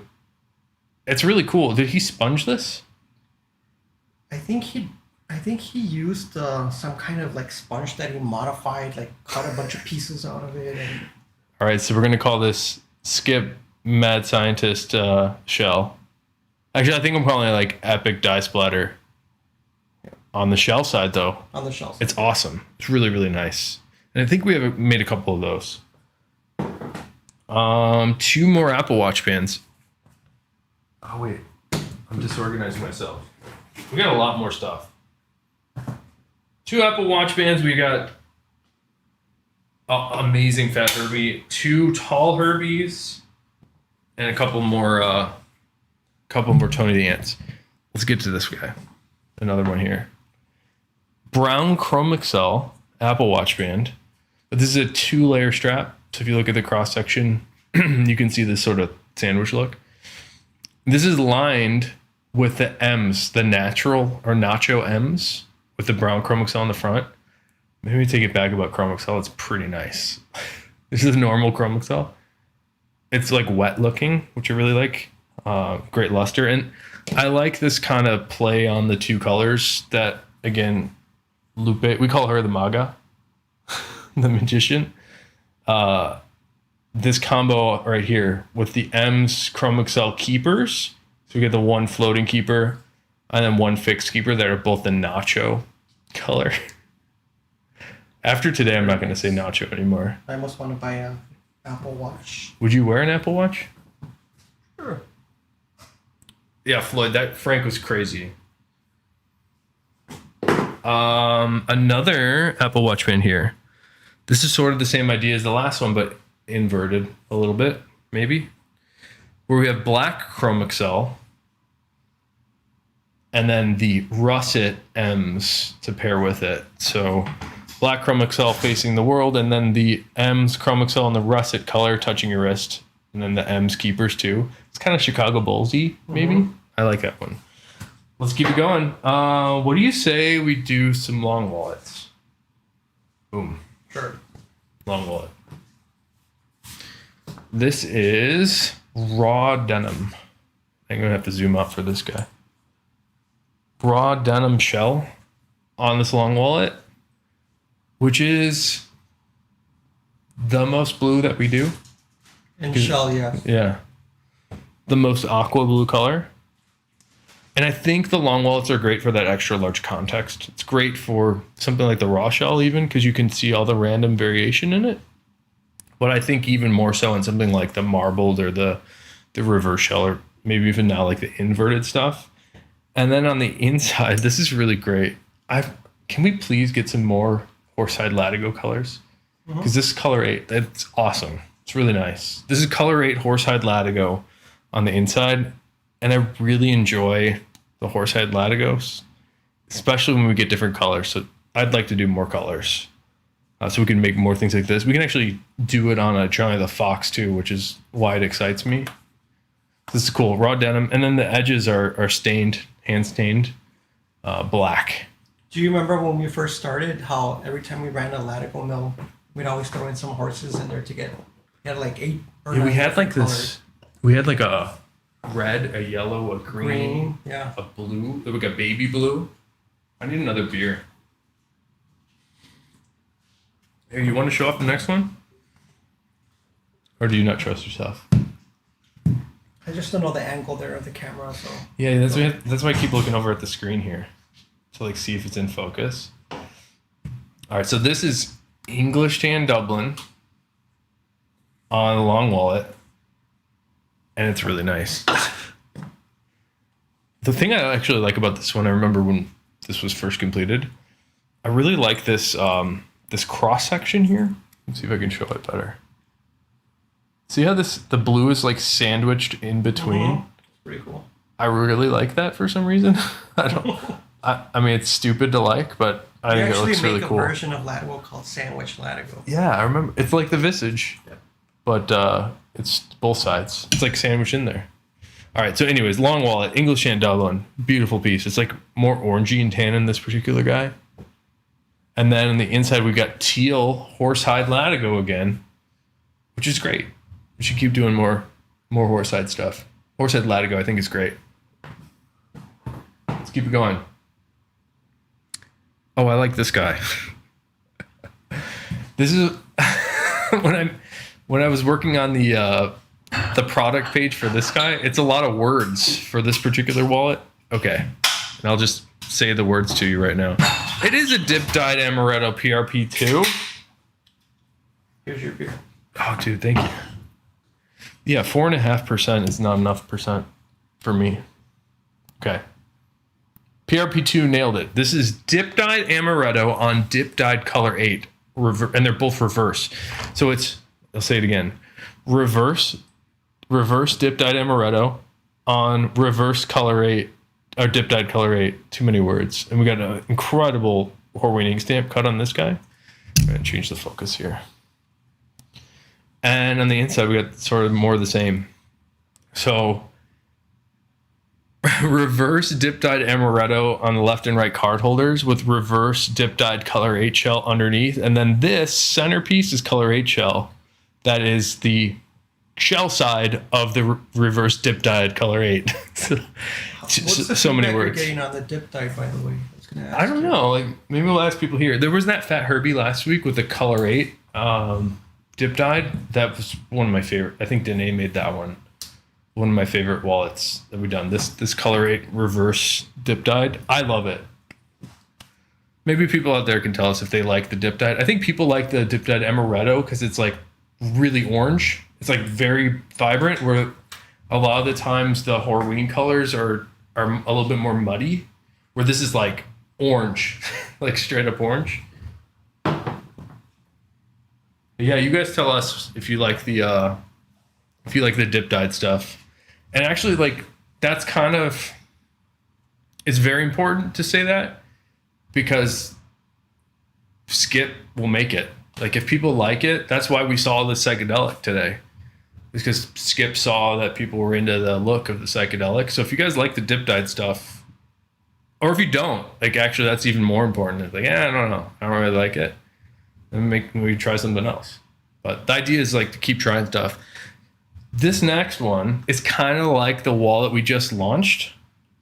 It's really cool. Did he sponge this? I think he used some kind of like sponge that he modified, like cut a bunch of pieces out of it. And all right, so we're gonna call this Skip Mad Scientist shell. Actually, I think I'm calling it like Epic Dye Splatter. On the shell side, though, on the shell side. It's awesome. It's really, really nice. And I think we have made a couple of those. 2 more Apple Watch bands. Oh, wait. I'm disorganizing myself. We got a lot more stuff. 2 Apple Watch bands. We got amazing Fat Herbie, 2 tall Herbies, and a couple more Tony the Ants. Let's get to this guy. Another one here. Brown Chrome Excel Apple Watch band, but this is a 2-layer strap. So if you look at the cross section, you can see this sort of sandwich look. This is lined with the M's, the natural or nacho M's with the brown Chrome Excel on the front. Maybe take it back about Chrome Excel. It's pretty nice. This is normal Chrome Excel. It's like wet looking, which I really like. Great luster. And I like this kind of play on the two colors that, again, Lupe, we call her the Maga, the magician. This combo right here with the M's Chrome Excel keepers. So we get the one floating keeper and then one fixed keeper that are both the nacho color. After today, I'm not going to say nacho anymore. I almost want to buy a Apple Watch. Would you wear an Apple Watch? Sure. Yeah, Floyd, that Frank was crazy. Another Apple Watch band here. This is sort of the same idea as the last one, but inverted a little bit, maybe. Where we have black Chrome Excel and then the russet M's to pair with it. So black Chrome Excel facing the world, and then the M's Chrome Excel and the russet color touching your wrist, and then the M's keepers too. It's kind of Chicago Bulls-y, maybe. Mm-hmm. I like that one. Let's keep it going. What do you say we do some long wallets? Boom. Sure. Long wallet. This is raw denim. I'm gonna have to zoom out for this guy. Raw denim shell on this long wallet, which is the most blue that we do. And shell, yeah. Yeah. The most aqua blue color. And I think the long wallets are great for that extra large context. It's great for something like the raw shell even, because you can see all the random variation in it. But I think even more so in something like the marbled or the reverse shell, or maybe even now like the inverted stuff. And then on the inside, this is really great. Can we please get some more horsehide latigo colors? Because this is color 8. That's awesome. It's really nice. This is color 8 horsehide latigo on the inside. And I really enjoy the horsehide latigos, especially when we get different colors. So I'd like to do more colors. So we can make more things like this. We can actually do it on a Johnny the Fox too, which is why it excites me. This is cool. Raw denim. And then the edges are stained, hand stained, black. Do you remember when we first started how every time we ran a latigo mill, we'd always throw in some horses in there to get, we had like 8 or 9 we had like colors. this, we had like a red, a yellow, a green, yeah, a blue, like a baby blue. I need another beer. Hey, you want to show off the next one? Or do you not trust yourself? I just don't know the angle there of the camera, so. Yeah, that's why I keep looking over at the screen here to like see if it's in focus. All right, so this is English Tan Dublin on a long wallet, and it's really nice. The thing I actually like about this one, I remember when this was first completed, I really like this this cross section here. Let's see if I can show it better. See how the blue is like sandwiched in between? Pretty cool. I really like that for some reason. I mean, it's stupid to like, but I think it looks really cool. We actually make a version of latigo called sandwich latigo. Yeah, I remember. It's like the visage, but it's both sides. It's like sandwiched in there. All right, so anyways, long wallet, English Tan Dublin, beautiful piece. It's like more orangey and tan in this particular guy. And then on the inside, we've got teal horsehide latigo again, which is great. We should keep doing more horsehide stuff. Horsehide latigo, I think, is great. Let's keep it going. Oh, I like this guy. This is when I was working on the product page for this guy. It's a lot of words for this particular wallet. Okay, and I'll just say the words to you right now. It is a dip-dyed amaretto PRP2. Here's your beer. Oh, dude, thank you. Yeah, 4.5% is not enough percent for me. Okay. PRP2 nailed it. This is dip-dyed amaretto on dip-dyed color 8. And they're both reverse. So it's, I'll say it again. Reverse dip-dyed amaretto on reverse color 8, or dip-dyed color 8. Too many words. And we got an incredible Horween ink stamp cut on this guy. I'm going to change the focus here. And on the inside, we got sort of more of the same. So reverse dip-dyed amaretto on the left and right card holders with reverse dip-dyed color 8 shell underneath. And then this centerpiece is color 8 shell. That is the shell side of the reverse dip dyed color 8. What's the So many feedback you're words. getting on the dip dye, by the way? I was gonna ask I don't you. know. Like maybe we'll ask people here. There was that Fat Herbie last week with the color 8 dip dyed. That was one of my favorite. I think Denim made that one. One of my favorite wallets that we've done. This color 8 reverse dip dyed. I love it. Maybe people out there can tell us if they like the dip dyed. I think people like the dip dyed amaretto because it's like really orange. It's like very vibrant. Where a lot of the times the Horween colors are a little bit more muddy. Where this is like orange, like straight up orange. But yeah, you guys tell us if you like the dip dyed stuff. And actually, like that's kind of it's very important to say that. Because Skip will make it. Like if people like it, that's why we saw the psychedelic today. Because Skip saw that people were into the look of the psychedelic. So if you guys like the dip dyed stuff, or if you don't, like actually that's even more important. It's like, I don't know. I don't really like it. Then maybe try something else. But the idea is like to keep trying stuff. This next one is kind of like the wallet we just launched,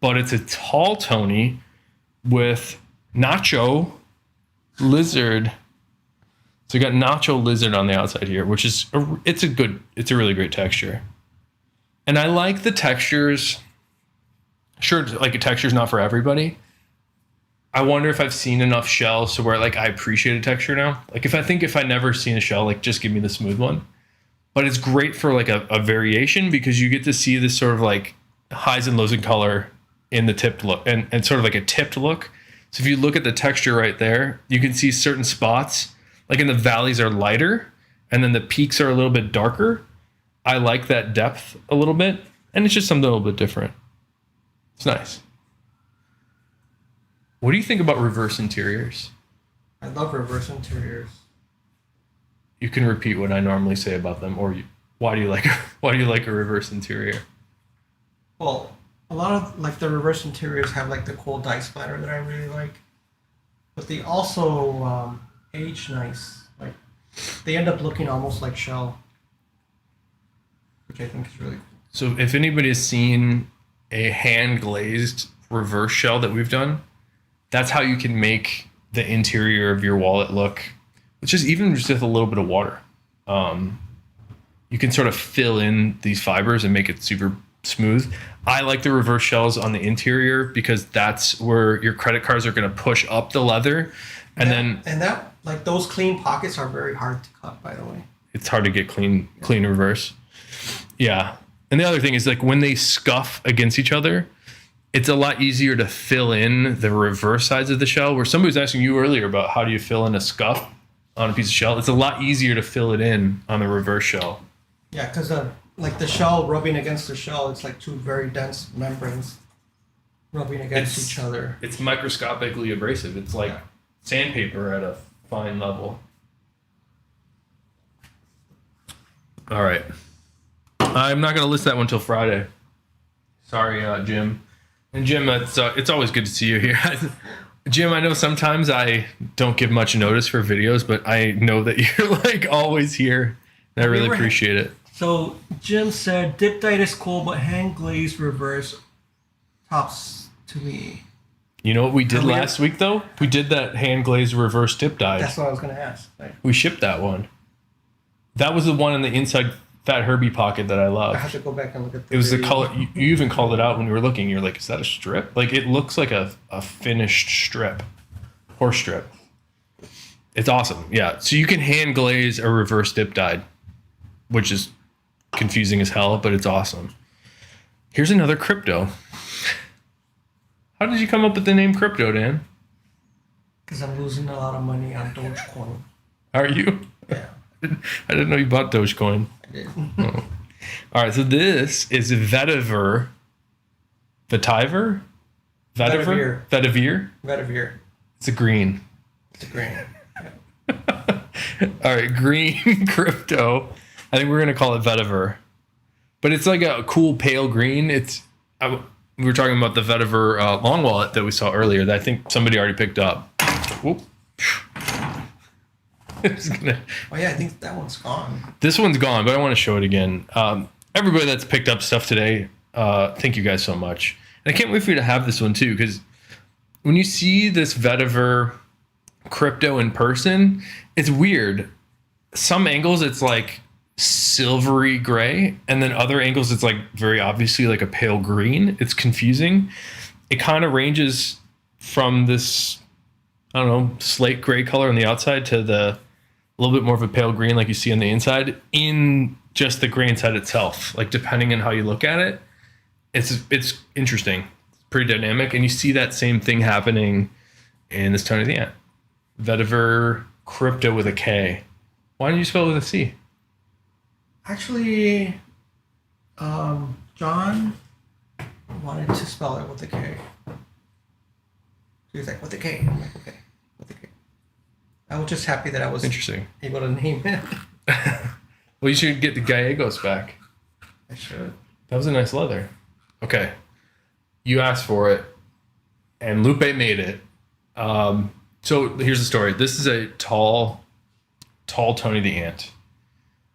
but it's a tall Tony with Nacho Lizard. So you got Nacho Lizard on the outside here, which is it's a really great texture. And I like the textures. Sure, like a texture is not for everybody. I wonder if I've seen enough shells to where like I appreciate a texture now. Like if I never seen a shell, like just give me the smooth one. But it's great for like a variation because you get to see this sort of like highs and lows in color in the tipped look and sort of like a tipped look. So if you look at the texture right there, you can see certain spots, like in the valleys are lighter, and then the peaks are a little bit darker. I like that depth a little bit, and it's just something a little bit different. It's nice. What do you think about reverse interiors? I love reverse interiors. You can repeat what I normally say about them, or why do you like a reverse interior? Well, a lot of like the reverse interiors have like the cool dye splatter that I really like, but they also age nice. Like they end up looking almost like shell, which I think is really cool. So if anybody has seen a hand glazed reverse shell that we've done, that's how you can make the interior of your wallet look. It's just even just with a little bit of water. You can sort of fill in these fibers and make it super smooth. I like the reverse shells on the interior because that's where your credit cards are going to push up the leather. And that like those clean pockets are very hard to cut, by the way. It's hard to get clean reverse. Yeah. And the other thing is like when they scuff against each other, it's a lot easier to fill in the reverse sides of the shell. Where somebody was asking you earlier about how do you fill in a scuff on a piece of shell. It's a lot easier to fill it in on the reverse shell. Yeah, because like the shell rubbing against the shell, it's like two very dense membranes rubbing against each other. It's microscopically abrasive. It's like sandpaper at a fine level. All right. I'm not going to list that one till Friday. Sorry, Jim. And Jim, it's always good to see you here. Jim, I know sometimes I don't give much notice for videos, but I know that you're like always here. And I really appreciate it. So Jim said, dip dyed is cool, but hand glazed reverse tops to me. You know what we did last week, though? We did that hand glazed reverse dip dyed. That's what I was going to ask. Right. We shipped that one. That was the one in the inside Fat Herbie pocket that I love. I have to go back and look at It was the color. You even called it out when you were looking. You're like, is that a strip? Like, it looks like a finished strip. Horse strip. It's awesome. Yeah. So you can hand glaze a reverse dip dyed, which is confusing as hell, but it's awesome. Here's another crypto. How did you come up with the name crypto, Dan? Because I'm losing a lot of money on Dogecoin. Are you? Yeah. I didn't know you bought Dogecoin. I did. Oh. All right, so this is Vetiver. Vetiver? Vetiver. Vetiver? Vetiver. It's a green. It's a green. All right, green crypto. I think we're going to call it Vetiver. But it's like a cool pale green. We were talking about the Vetiver long wallet that we saw earlier that I think somebody already picked up. Whoop. Oh yeah, I think that one's gone. This one's gone, but I want to show it again. Everybody that's picked up stuff today, thank you guys so much. And I can't wait for you to have this one too, because when you see this Vetiver crypto in person, it's weird. Some angles it's like silvery gray, and then other angles it's like very obviously like a pale green. It's confusing. It kind of ranges from this, I don't know, slate gray color on the outside to the a little bit more of a pale green like you see on the inside in just the grain side itself. Like depending on how you look at it, it's interesting. It's pretty dynamic, and you see that same thing happening in this Tony the Ant. Vetiver crypto with a K. Why didn't you spell it with a C? Actually, John wanted to spell it with a K. He was like, with a K. I'm like, okay, with a K. I was just happy that I was Interesting. able to name it. Well, you should get the Gallegos back. I should. That was a nice leather. Okay. You asked for it, and Lupe made it. So here's the story. This is a tall Tony the Ant.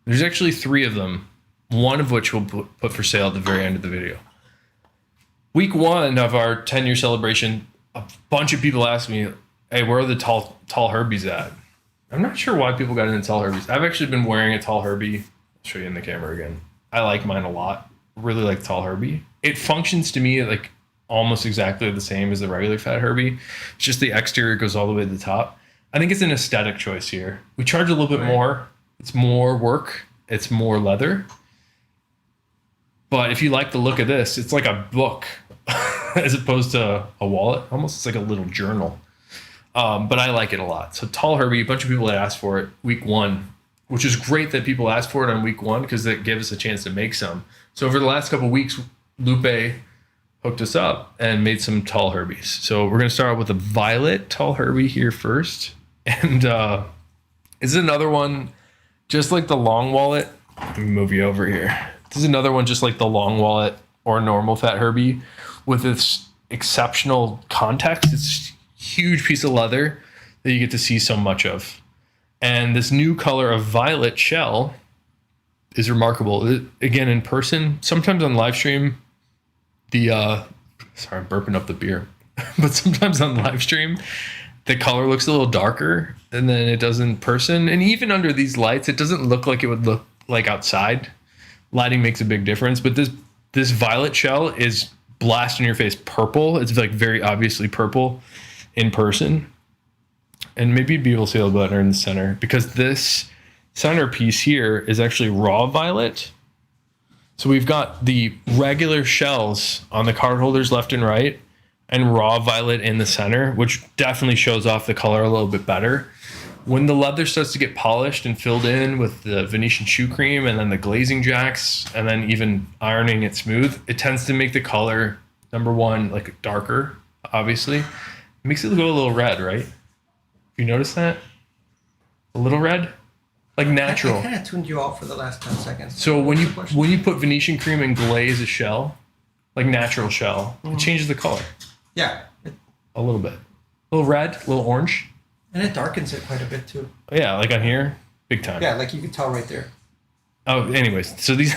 There's actually 3 of them, one of which we'll put for sale at the very end of the video. Week 1 of our 10-year celebration, a bunch of people asked me, hey, where are the tall Herbies at? I'm not sure why people got into tall Herbies. I've actually been wearing a tall Herbie. I'll show you in the camera again. I like mine a lot. Really like tall Herbie. It functions to me like almost exactly the same as the regular fat Herbie. It's just the exterior goes all the way to the top. I think it's an aesthetic choice here. We charge a little bit more. It's more work. It's more leather. But if you like the look of this, it's like a book as opposed to a wallet. Almost it's like a little journal. But I like it a lot. So tall Herbie, a bunch of people had asked for it week 1, which is great that people asked for it on week 1 because that gave us a chance to make some. So over the last couple of weeks, Lupe hooked us up and made some tall Herbies. So we're going to start out with a violet tall Herbie here first. And this is another one, just like the long wallet. Let me move you over here. This is another one just like the long wallet or normal fat Herbie with this exceptional context. It's a huge piece of leather that you get to see so much of. And this new color of violet shell is remarkable. Again, in person, sometimes on live stream, sorry, I'm burping up the beer. But sometimes on live stream, the color looks a little darker than it does in person. And even under these lights, it doesn't look like it would look like outside. Lighting makes a big difference. But this violet shell is blast in your face purple. It's like very obviously purple in person. And maybe you'd be able to see a little better in the center because this centerpiece here is actually raw violet. So we've got the regular shells on the card holders left and right and raw violet in the center, which definitely shows off the color a little bit better. When the leather starts to get polished and filled in with the Venetian shoe cream and then the glazing jacks and then even ironing it smooth, it tends to make the color, number one, like darker, obviously. It makes it go a little red, right? You notice that? A little red? Like natural. I kind of tuned you out for the last 10 seconds. So when you put Venetian cream and glaze a shell, like natural shell, it changes the color. Yeah. A little bit. A little red, a little orange. And it darkens it quite a bit too. Yeah, like on here, big time. Yeah, like you can tell right there. Oh, anyways, so these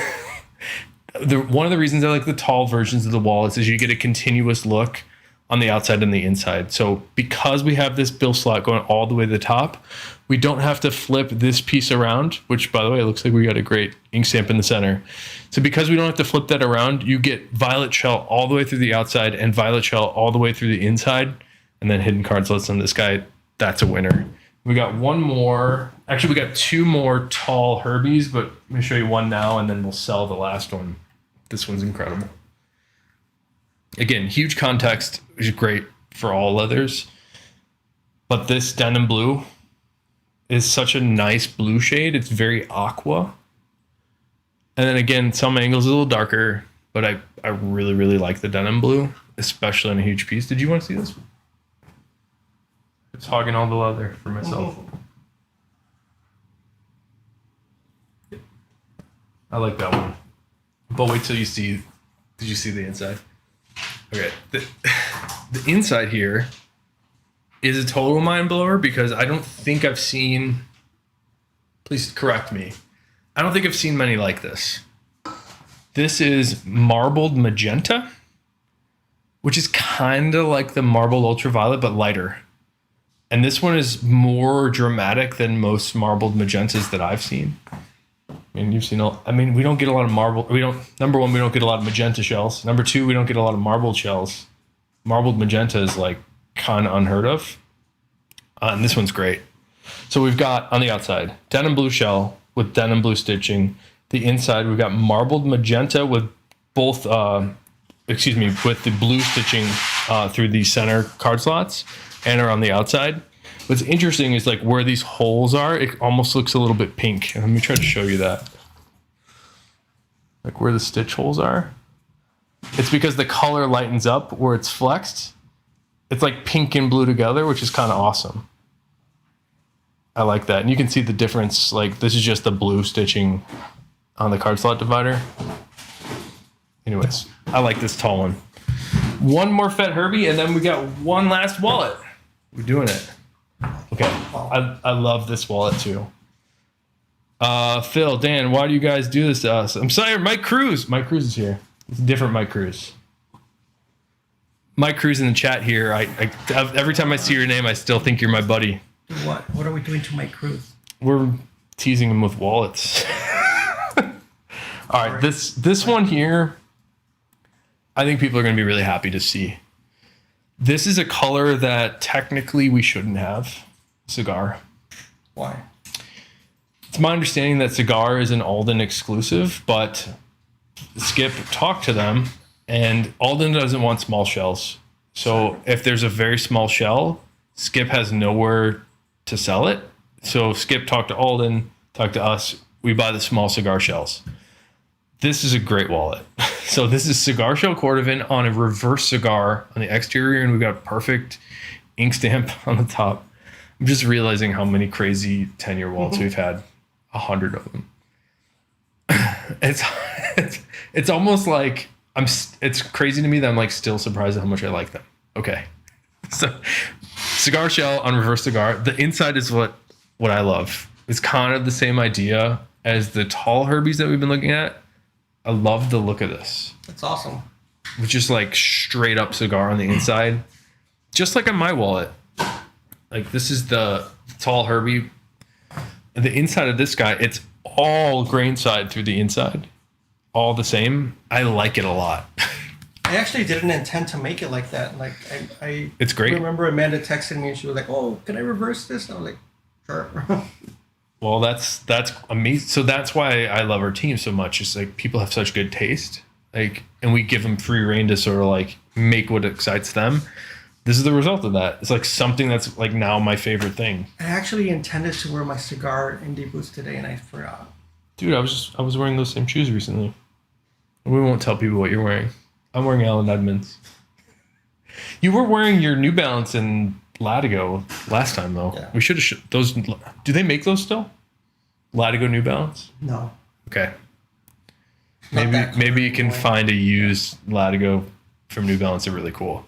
one of the reasons I like the tall versions of the wallets is you get a continuous look on the outside and the inside. So because we have this bill slot going all the way to the top, we don't have to flip this piece around, which by the way, it looks like we got a great ink stamp in the center. So because we don't have to flip that around, you get violet shell all the way through the outside and violet shell all the way through the inside, and then hidden card slots on this guy. That's a winner. We got one more. Actually, we got 2 more tall Herbies, but let me show you one now, and then we'll sell the last one. This one's incredible. Again, huge context, which is great for all leathers. But this denim blue is such a nice blue shade. It's very aqua. And then again, some angles a little darker, but I really, really like the denim blue, especially on a huge piece. Did you want to see this one? It's hogging all the leather for myself. I like that one. But wait till you see, did you see the inside? Okay, the inside here is a total mind blower because I don't think I've seen please correct me. I don't think I've seen many like this. This is marbled magenta, which is kind of like the marbled ultraviolet, but lighter. And this one is more dramatic than most marbled magentas that I've seen. I mean, you've seen, we don't get a lot of number one, we don't get a lot of magenta shells. Number two, we don't get a lot of marbled shells. Marbled magenta is like kind of unheard of. And this one's great. So we've got on the outside, denim blue shell with denim blue stitching. The inside, we've got marbled magenta with both, with the blue stitching through the center card slots and around the outside. What's interesting is like where these holes are, it almost looks a little bit pink. And let me try to show you that. Like where the stitch holes are. It's because the color lightens up where it's flexed. It's like pink and blue together, which is kind of awesome. I like that. And you can see the difference. Like this is just the blue stitching on the card slot divider. Anyways, I like this tall one. One more Fet Herbie, and then we got one last wallet. We're doing it. Okay, I love this wallet too. Phil, Dan, why do you guys do this to us? I'm sorry, Mike Cruz. Mike Cruz is here. It's a different Mike Cruz. Mike Cruz in the chat here. I every time I see your name, I still think you're my buddy. What? What are we doing to Mike Cruz? We're teasing him with wallets. All right, this one here, I think people are going to be really happy to see. This is a color that technically we shouldn't have. Cigar. Why? It's my understanding that Cigar is an Alden exclusive, but Skip talked to them, and Alden doesn't want small shells. So if there's a very small shell, Skip has nowhere to sell it. So Skip talked to Alden, talked to us. We buy the small cigar shells. This is a great wallet. So this is cigar shell cordovan on a reverse cigar on the exterior, and we've got perfect ink stamp on the top. I'm just realizing how many crazy 10-year wallets we've had. 100 of them. It's almost like it's crazy to me that I'm like still surprised at how much I like them. Okay. So cigar shell on reverse cigar. The inside is what I love. It's kind of the same idea as the tall Herbies that we've been looking at. I love the look of this. That's awesome. With just like straight up cigar on the inside. Just like on my wallet. Like this is the tall Herbie. The inside of this guy, it's all grain side through the inside. All the same. I like it a lot. I actually didn't intend to make it like that. Like it's great. I remember Amanda texted me and she was like, "Oh, can I reverse this?" And I was like, "Sure." Well, that's amazing. So that's why I love our team so much. It's like people have such good taste, like, and we give them free reign to sort of like make what excites them. This is the result of that. It's like something that's like now my favorite thing. I actually intended to wear my cigar indie boots today, and I forgot. Dude, I was wearing those same shoes recently. We won't tell people what you're wearing. I'm wearing Allen Edmonds. You were wearing your New Balance in Latigo last time, though. Yeah. We should have those. Do they make those still? Latigo New Balance? No. Okay. Maybe you can find a used Latigo from New Balance. They're really cool.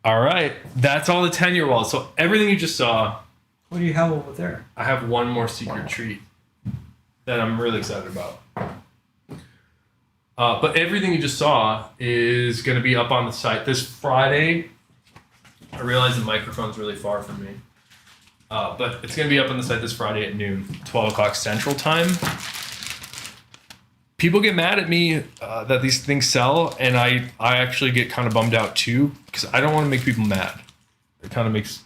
All right. That's all the 10-year wallets. So everything you just saw. What do you have over there? I have one more secret treat that I'm really excited about. But everything you just saw is going to be up on the site this Friday. I realize the microphone's really far from me. But it's going to be up on the site this Friday at noon, 12 o'clock Central Time. People get mad at me that these things sell, and I actually get kind of bummed out too, because I don't want to make people mad. It kind of makes...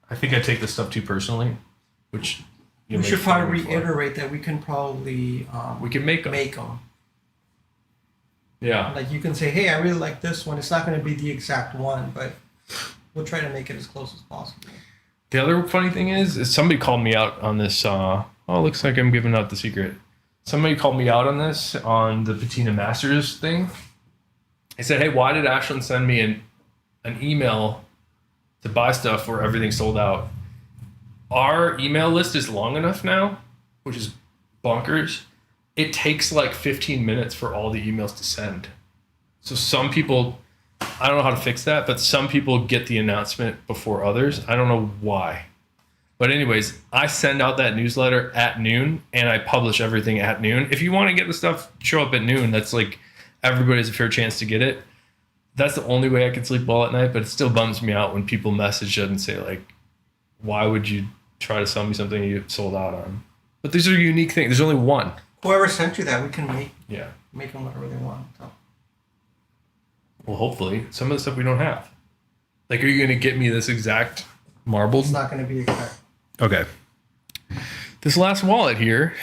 I think I take this stuff too personally, which... We should probably reiterate that we can probably... we can make them. Yeah. Like you can say, hey, I really like this one. It's not going to be the exact one, but we'll try to make it as close as possible. The other funny thing is somebody called me out on this. It looks like I'm giving out the secret. Somebody called me out on this on the Patina Masters thing. They said, hey, why did Ashland send me an email to buy stuff where everything's sold out? Our email list is long enough now, which is bonkers. It takes like 15 minutes for all the emails to send. So some people, I don't know how to fix that, but some people get the announcement before others. I don't know why. But anyways, I send out that newsletter at noon and I publish everything at noon. If you want to get the stuff, show up at noon. That's like everybody has a fair chance to get it. That's the only way I can sleep well at night, but it still bums me out when people message it and say like, why would you try to sell me something you sold out on? But these are unique things. There's only one. Whoever sent you that, we can make Yeah. make them whatever they want. So. Well, hopefully some of the stuff we don't have. Like, are you going to get me this exact marbled? It's not going to be exact. Okay. This last wallet here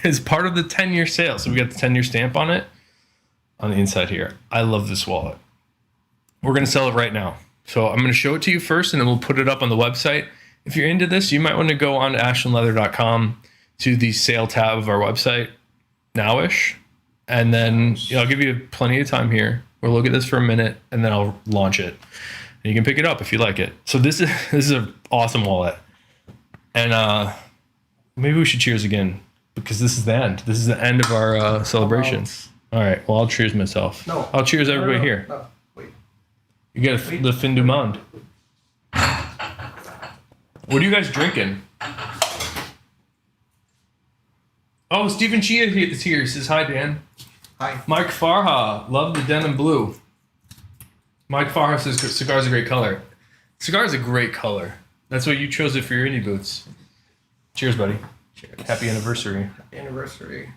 is part of the 10-year sale. So we got the 10-year stamp on it on the inside here. I love this wallet. We're going to sell it right now. So I'm going to show it to you first and then we'll put it up on the website. If you're into this, you might want to go on to ashlandleather.com to the sale tab of our website nowish. And then I'll give you plenty of time here. We'll look at this for a minute and then I'll launch it. And you can pick it up if you like it. So this is an awesome wallet. And maybe we should cheers again because this is the end. This is the end of our celebrations. All right. Well, I'll cheers myself. No. I'll cheers everybody here. No. Wait. You get the fin du monde. What are you guys drinking? Oh, Stephen Chia is here. He says hi, Dan. Hi. Mike Farha, love the denim blue. Mike Farha says cigar's a great color. Cigar is a great color. That's why you chose it for your indie boots. Cheers, buddy. Cheers. Happy anniversary. Happy anniversary.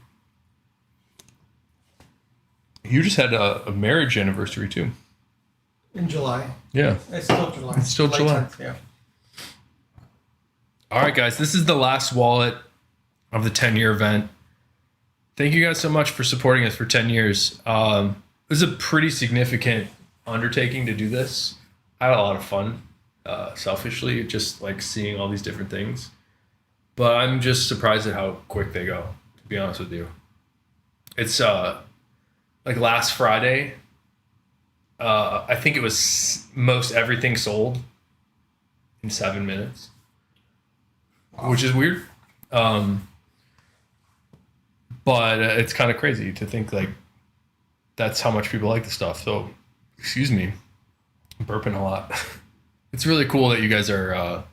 You just had a marriage anniversary too. In July. Yeah. It's still July. It's still July. 10th, yeah. All right, guys. This is the last wallet of the 10-year event. Thank you guys so much for supporting us for 10 years. This is a pretty significant undertaking to do this. I had a lot of fun, selfishly, just like seeing all these different things. But I'm just surprised at how quick they go, to be honest with you. It's like last Friday, I think it was most everything sold in 7 minutes, which is weird. But it's kind of crazy to think like that's how much people like the stuff. So, excuse me, I'm burping a lot. It's really cool that you guys are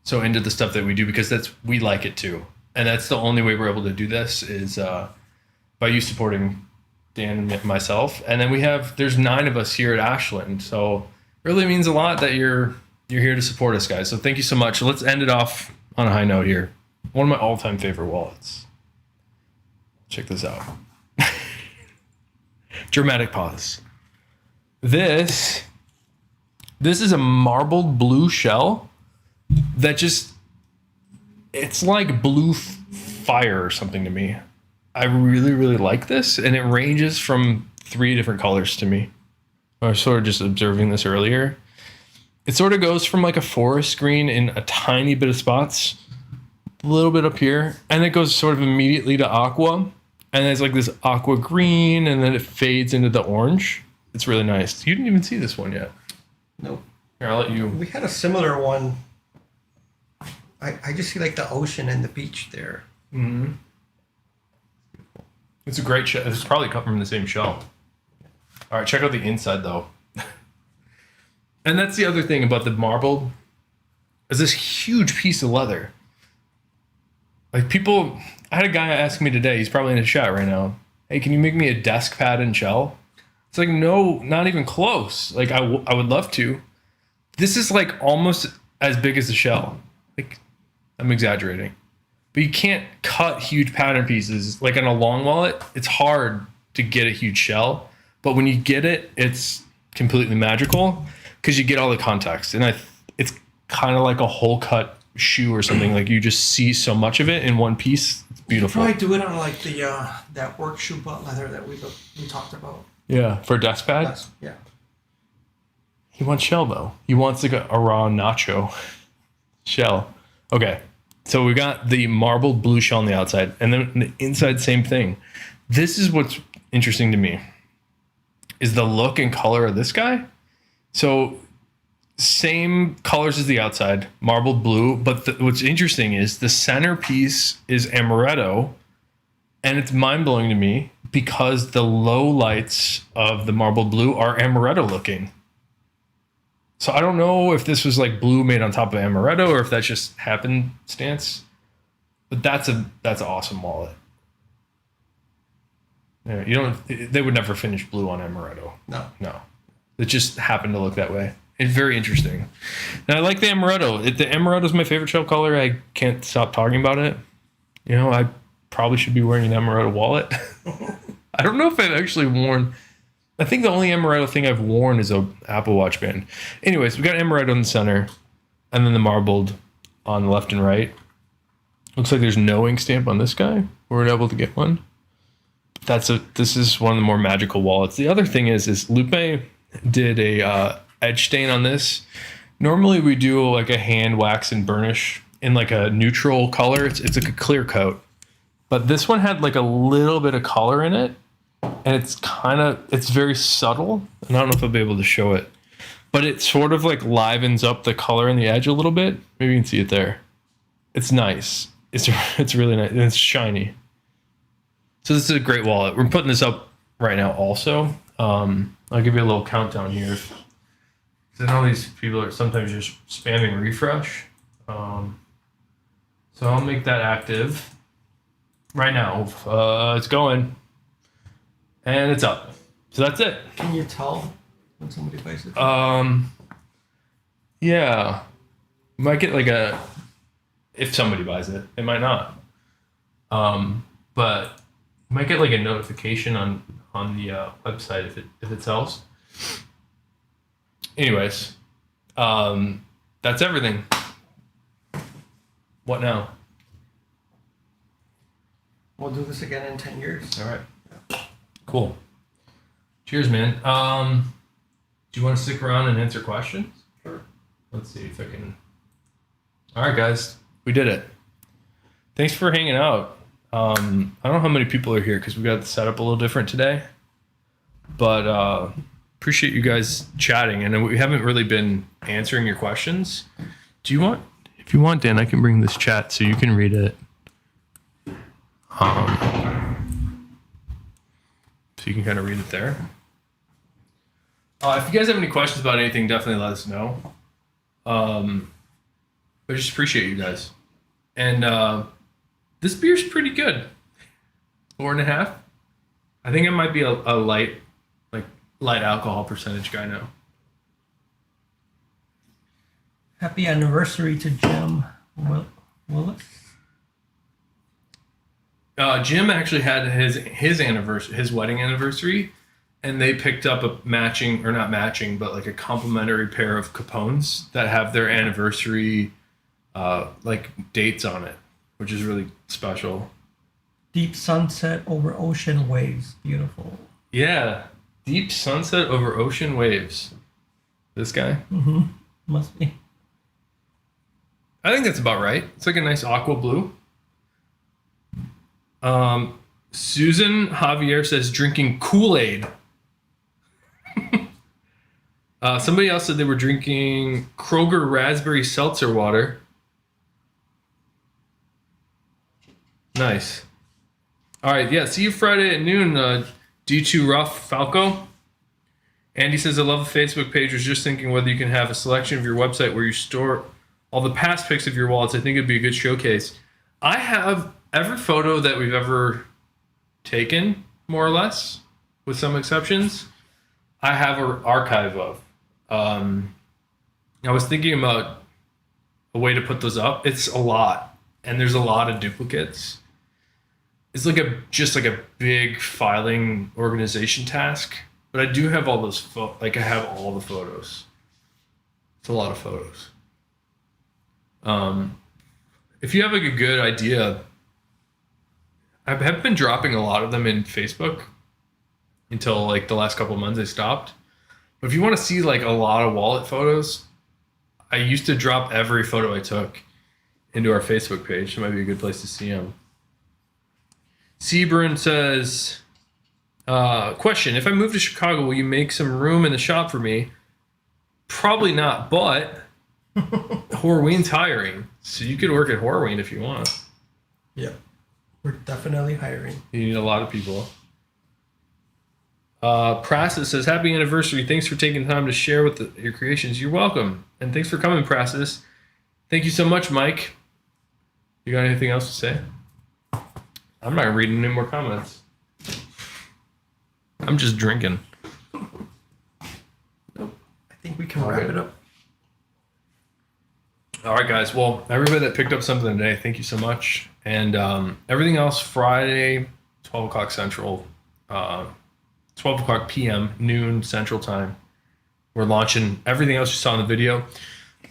so into the stuff that we do because we like it too. And that's the only way we're able to do this is by you supporting Dan and myself. And then there's 9 of us here at Ashland. So it really means a lot that you're here to support us, guys. So thank you so much. Let's end it off on a high note here. One of my all-time favorite wallets. Check this out. Dramatic pause. This is a marbled blue shell that it's like blue fire or something to me. I really, really like this, and it ranges from 3 different colors to me. I was sort of just observing this earlier. It sort of goes from like a forest green in a tiny bit of spots, a little bit up here, and it goes sort of immediately to aqua. And there's like this aqua green, and then it fades into the orange. It's really nice. You didn't even see this one yet. Nope. Here, I'll let you. We had a similar one. I just see like the ocean and the beach there. Mm-hmm. It's a great shell. It's probably cut from the same shell. All right, check out the inside though. And that's the other thing about the marbled is this huge piece of leather. Like people, I had a guy ask me today, he's probably in the chat right now. Hey, can you make me a desk pad and shell? It's like, no, not even close. Like I would love to. This is like almost as big as the shell. Like I'm exaggerating, but you can't cut huge pattern pieces. Like on a long wallet, it's hard to get a huge shell, but when you get it, it's completely magical because you get all the context. And it's kind of like a whole cut shoe or something. Like you just see so much of it in one piece. It's beautiful. Probably do it on like the that work shoe butt leather that we talked about. Yeah, for a desk pad. Yeah. He wants shell though. He wants like a raw nacho shell. Okay, so we got the marbled blue shell on the outside, and then the inside, same thing. This is what's interesting to me, is the look and color of this guy. So same colors as the outside, marbled blue, but what's interesting is the centerpiece is amaretto, and it's mind-blowing to me because the low lights of the marbled blue are amaretto looking. So I don't know if this was like blue made on top of amaretto or if that's just happenstance. But that's an awesome wallet. Yeah, they would never finish blue on amaretto. No. It just happened to look that way. It's very interesting. And I like the amaretto. The amaretto is my favorite shell color. I can't stop talking about it. You know, I probably should be wearing an amaretto wallet. I don't know if I've actually worn. I think the only amaretto thing I've worn is a Apple Watch band. Anyways, we got amaretto in the center, and then the marbled on the left and right. Looks like there's no ink stamp on this guy. We weren't able to get one. This is one of the more magical wallets. The other thing is Lupe did a edge stain on this. Normally we do like a hand wax and burnish in like a neutral color. It's like a clear coat, but this one had like a little bit of color in it, and it's very subtle. And I don't know if I'll be able to show it, but it sort of like livens up the color in the edge a little bit. Maybe you can see it there. It's nice. It's really nice, and it's shiny. So this is a great wallet. We're putting this up right now also. I'll give you a little countdown here. I know these people are sometimes just spamming refresh. So I'll make that active right now. It's going. And it's up. So that's it. Can you tell when somebody buys it? Yeah. You might get if somebody buys it. It might not. But you might get like a notification on the website if it sells. Anyways, that's everything. What now? We'll do this again in 10 years. All right. Cool. Cheers, man. Do you want to stick around and answer questions? Sure. Let's see if I can. All right, guys. We did it. Thanks for hanging out. I don't know how many people are here because we got the setup a little different today. But appreciate you guys chatting. And we haven't really been answering your questions. If you want, Dan, I can bring this chat so you can read it. So you can kind of read it there. If you guys have any questions about anything, definitely let us know. I just appreciate you guys. And this beer's pretty good. 4.5. I think it might be a light alcohol percentage guy now. Happy anniversary to Jim Willis. Jim actually had his anniversary, his wedding anniversary, and they picked up a matching, or not matching, but like a complimentary pair of Capones that have their anniversary dates on it, which is really special. Deep sunset over ocean waves. Beautiful. Yeah. Deep sunset over ocean waves. This guy? Mm-hmm. Must be. I think that's about right. It's like a nice aqua blue. Susan Javier says drinking Kool-Aid. Somebody else said they were drinking Kroger raspberry seltzer water. Nice. All right, yeah. See you Friday at noon. D2 Rough Falco. Andy says, I love the Facebook page. Was just thinking whether you can have a selection of your website where you store all the past pics of your wallets. I think it'd be a good showcase. I have every photo that we've ever taken, more or less, with some exceptions. I have an archive of. I was thinking about a way to put those up. It's a lot, and there's a lot of duplicates. It's just like a big filing organization task, but I do have all those I have all the photos. It's a lot of photos. If you have a good idea, I have been dropping a lot of them in Facebook until the last couple of months I stopped. But if you want to see a lot of wallet photos, I used to drop every photo I took into our Facebook page. It might be a good place to see them. Sebron says, question, if I move to Chicago, will you make some room in the shop for me? Probably not, but Horween's hiring. So you could work at Horween if you want. Yeah, we're definitely hiring. You need a lot of people. Prassis says, happy anniversary. Thanks for taking time to share with your creations. You're welcome. And thanks for coming, Prassis. Thank you so much, Mike. You got anything else to say? I'm not reading any more comments. I'm just drinking. I think we can wrap it up. All right, guys. Well, everybody that picked up something today, thank you so much. And everything else, Friday, 12 o'clock Central, 12 o'clock p.m., noon Central Time. We're launching everything else you saw in the video.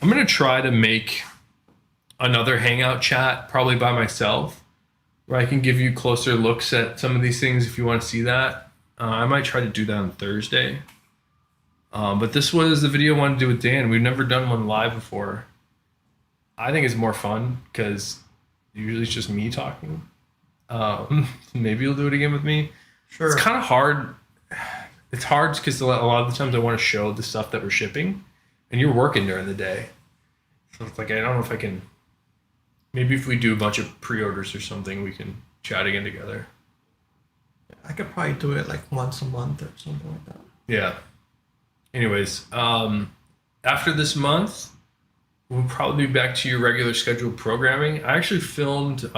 I'm going to try to make another hangout chat, probably by myself, where I can give you closer looks at some of these things if you want to see that. I might try to do that on Thursday. But this was the video I wanted to do with Dan. We've never done one live before. I think it's more fun because usually it's just me talking. Maybe you'll do it again with me. Sure. It's kind of hard. It's hard because a lot of the times I want to show the stuff that we're shipping, and you're working during the day. So it's like, I don't know if I can. Maybe if we do a bunch of pre-orders or something, we can chat again together. I could probably do it like once a month or something like that. Yeah. Anyways, after this month, we'll probably be back to your regular scheduled programming. I actually filmed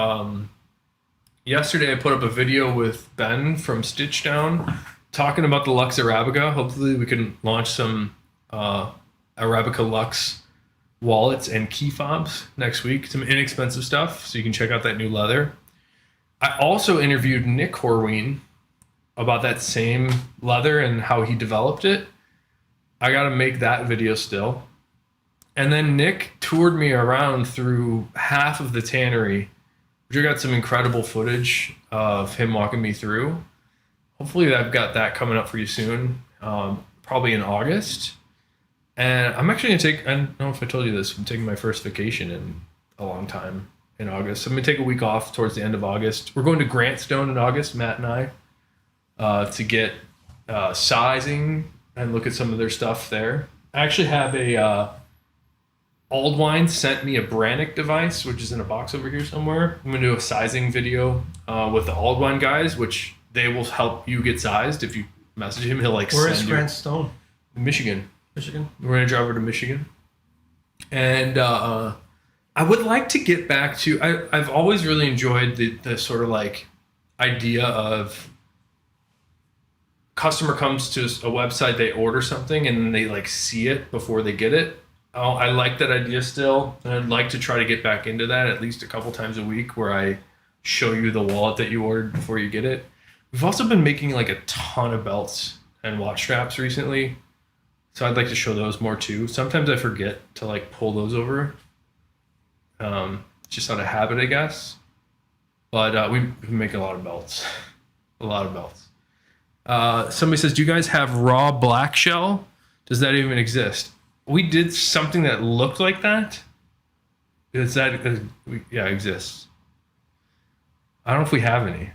yesterday. I put up a video with Ben from Stitch Down talking about the Lux Arabica. Hopefully we can launch some Arabica Lux wallets and key fobs next week. Some inexpensive stuff, so you can check out that new leather. I also interviewed Nick Horween about that same leather and how he developed it. I got to make that video still. And then Nick toured me around through half of the tannery, which I got some incredible footage of him walking me through. Hopefully I've got that coming up for you soon, probably in August. And I'm actually going to take, I don't know if I told you this, I'm taking my first vacation in a long time in August. So I'm going to take a week off towards the end of August. We're going to Grantstone in August, Matt and I, to get sizing and look at some of their stuff there. I actually have a Aldwine sent me a Brannick device, which is in a box over here somewhere. I'm going to do a sizing video with the Aldwine guys, which they will help you get sized. If you message him, he'll like Where is send you. Grant Stone? Michigan. Michigan. We're going to drive over to Michigan. And I would like to get back to, I've always really enjoyed the sort of like idea of customer comes to a website, they order something, and then they like see it before they get it. Oh, I like that idea still. And I'd like to try to get back into that at least a couple times a week where I show you the wallet that you ordered before you get it. We've also been making like a ton of belts and watch straps recently. So I'd like to show those more too. Sometimes I forget to like pull those over. Just out of habit, I guess. But we make a lot of belts. A lot of belts. Somebody says, do you guys have raw black shell? Does that even exist? We did something that looked like that. Yeah, it exists. I don't know if we have any.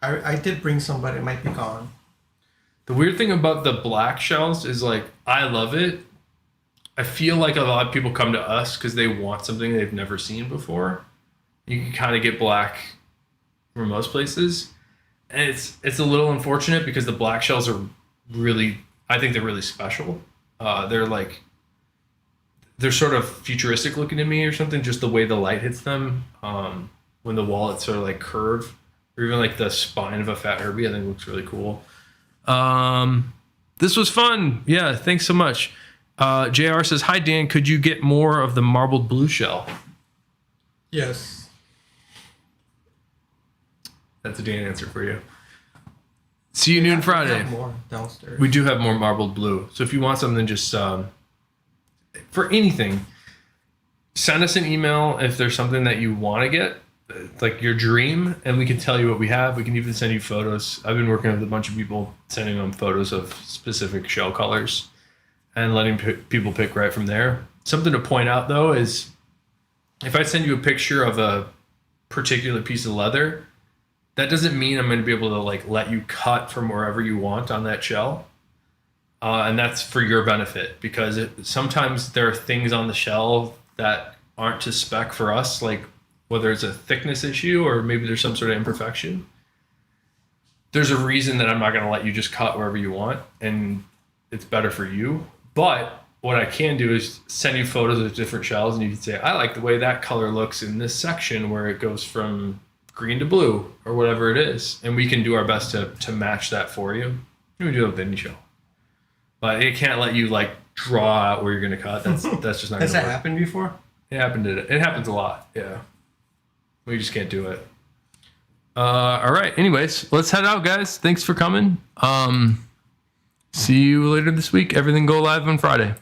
I did bring some, but it might be gone. The weird thing about the black shells is like, I love it. I feel like a lot of people come to us because they want something they've never seen before. You can kind of get black from most places. And it's a little unfortunate because the black shells are really, I think they're really special. They're sort of futuristic looking to me or something, just the way the light hits them. When the wallets sort of like curve, or even like the spine of a fat Herbie, I think looks really cool. This was fun. Yeah, thanks so much. JR says, hi, Dan. Could you get more of the marbled blue shell? Yes. That's a Dan answer for you. See you noon Friday. We have more downstairs. We do have more marbled blue. So if you want something, just for anything, send us an email if there's something that you want to get, like your dream, and we can tell you what we have. We can even send you photos. I've been working with a bunch of people, sending them photos of specific shell colors and letting people pick right from there. Something to point out, though, is if I send you a picture of a particular piece of leather, that doesn't mean I'm going to be able to like let you cut from wherever you want on that shell. And that's for your benefit, because sometimes there are things on the shell that aren't to spec for us, like whether it's a thickness issue or maybe there's some sort of imperfection. there's a reason that I'm not going to let you just cut wherever you want, and it's better for you. But what I can do is send you photos of different shells, and you can say, I like the way that color looks in this section where it goes from green to blue or whatever it is. And we can do our best to match that for you. We do it with any shell. But it can't let you like draw out where you're going to cut. That's just not going to work. Has that happened before? It happens a lot. Yeah. We just can't do it. All right. Anyways, let's head out, guys. Thanks for coming. See you later this week. Everything go live on Friday.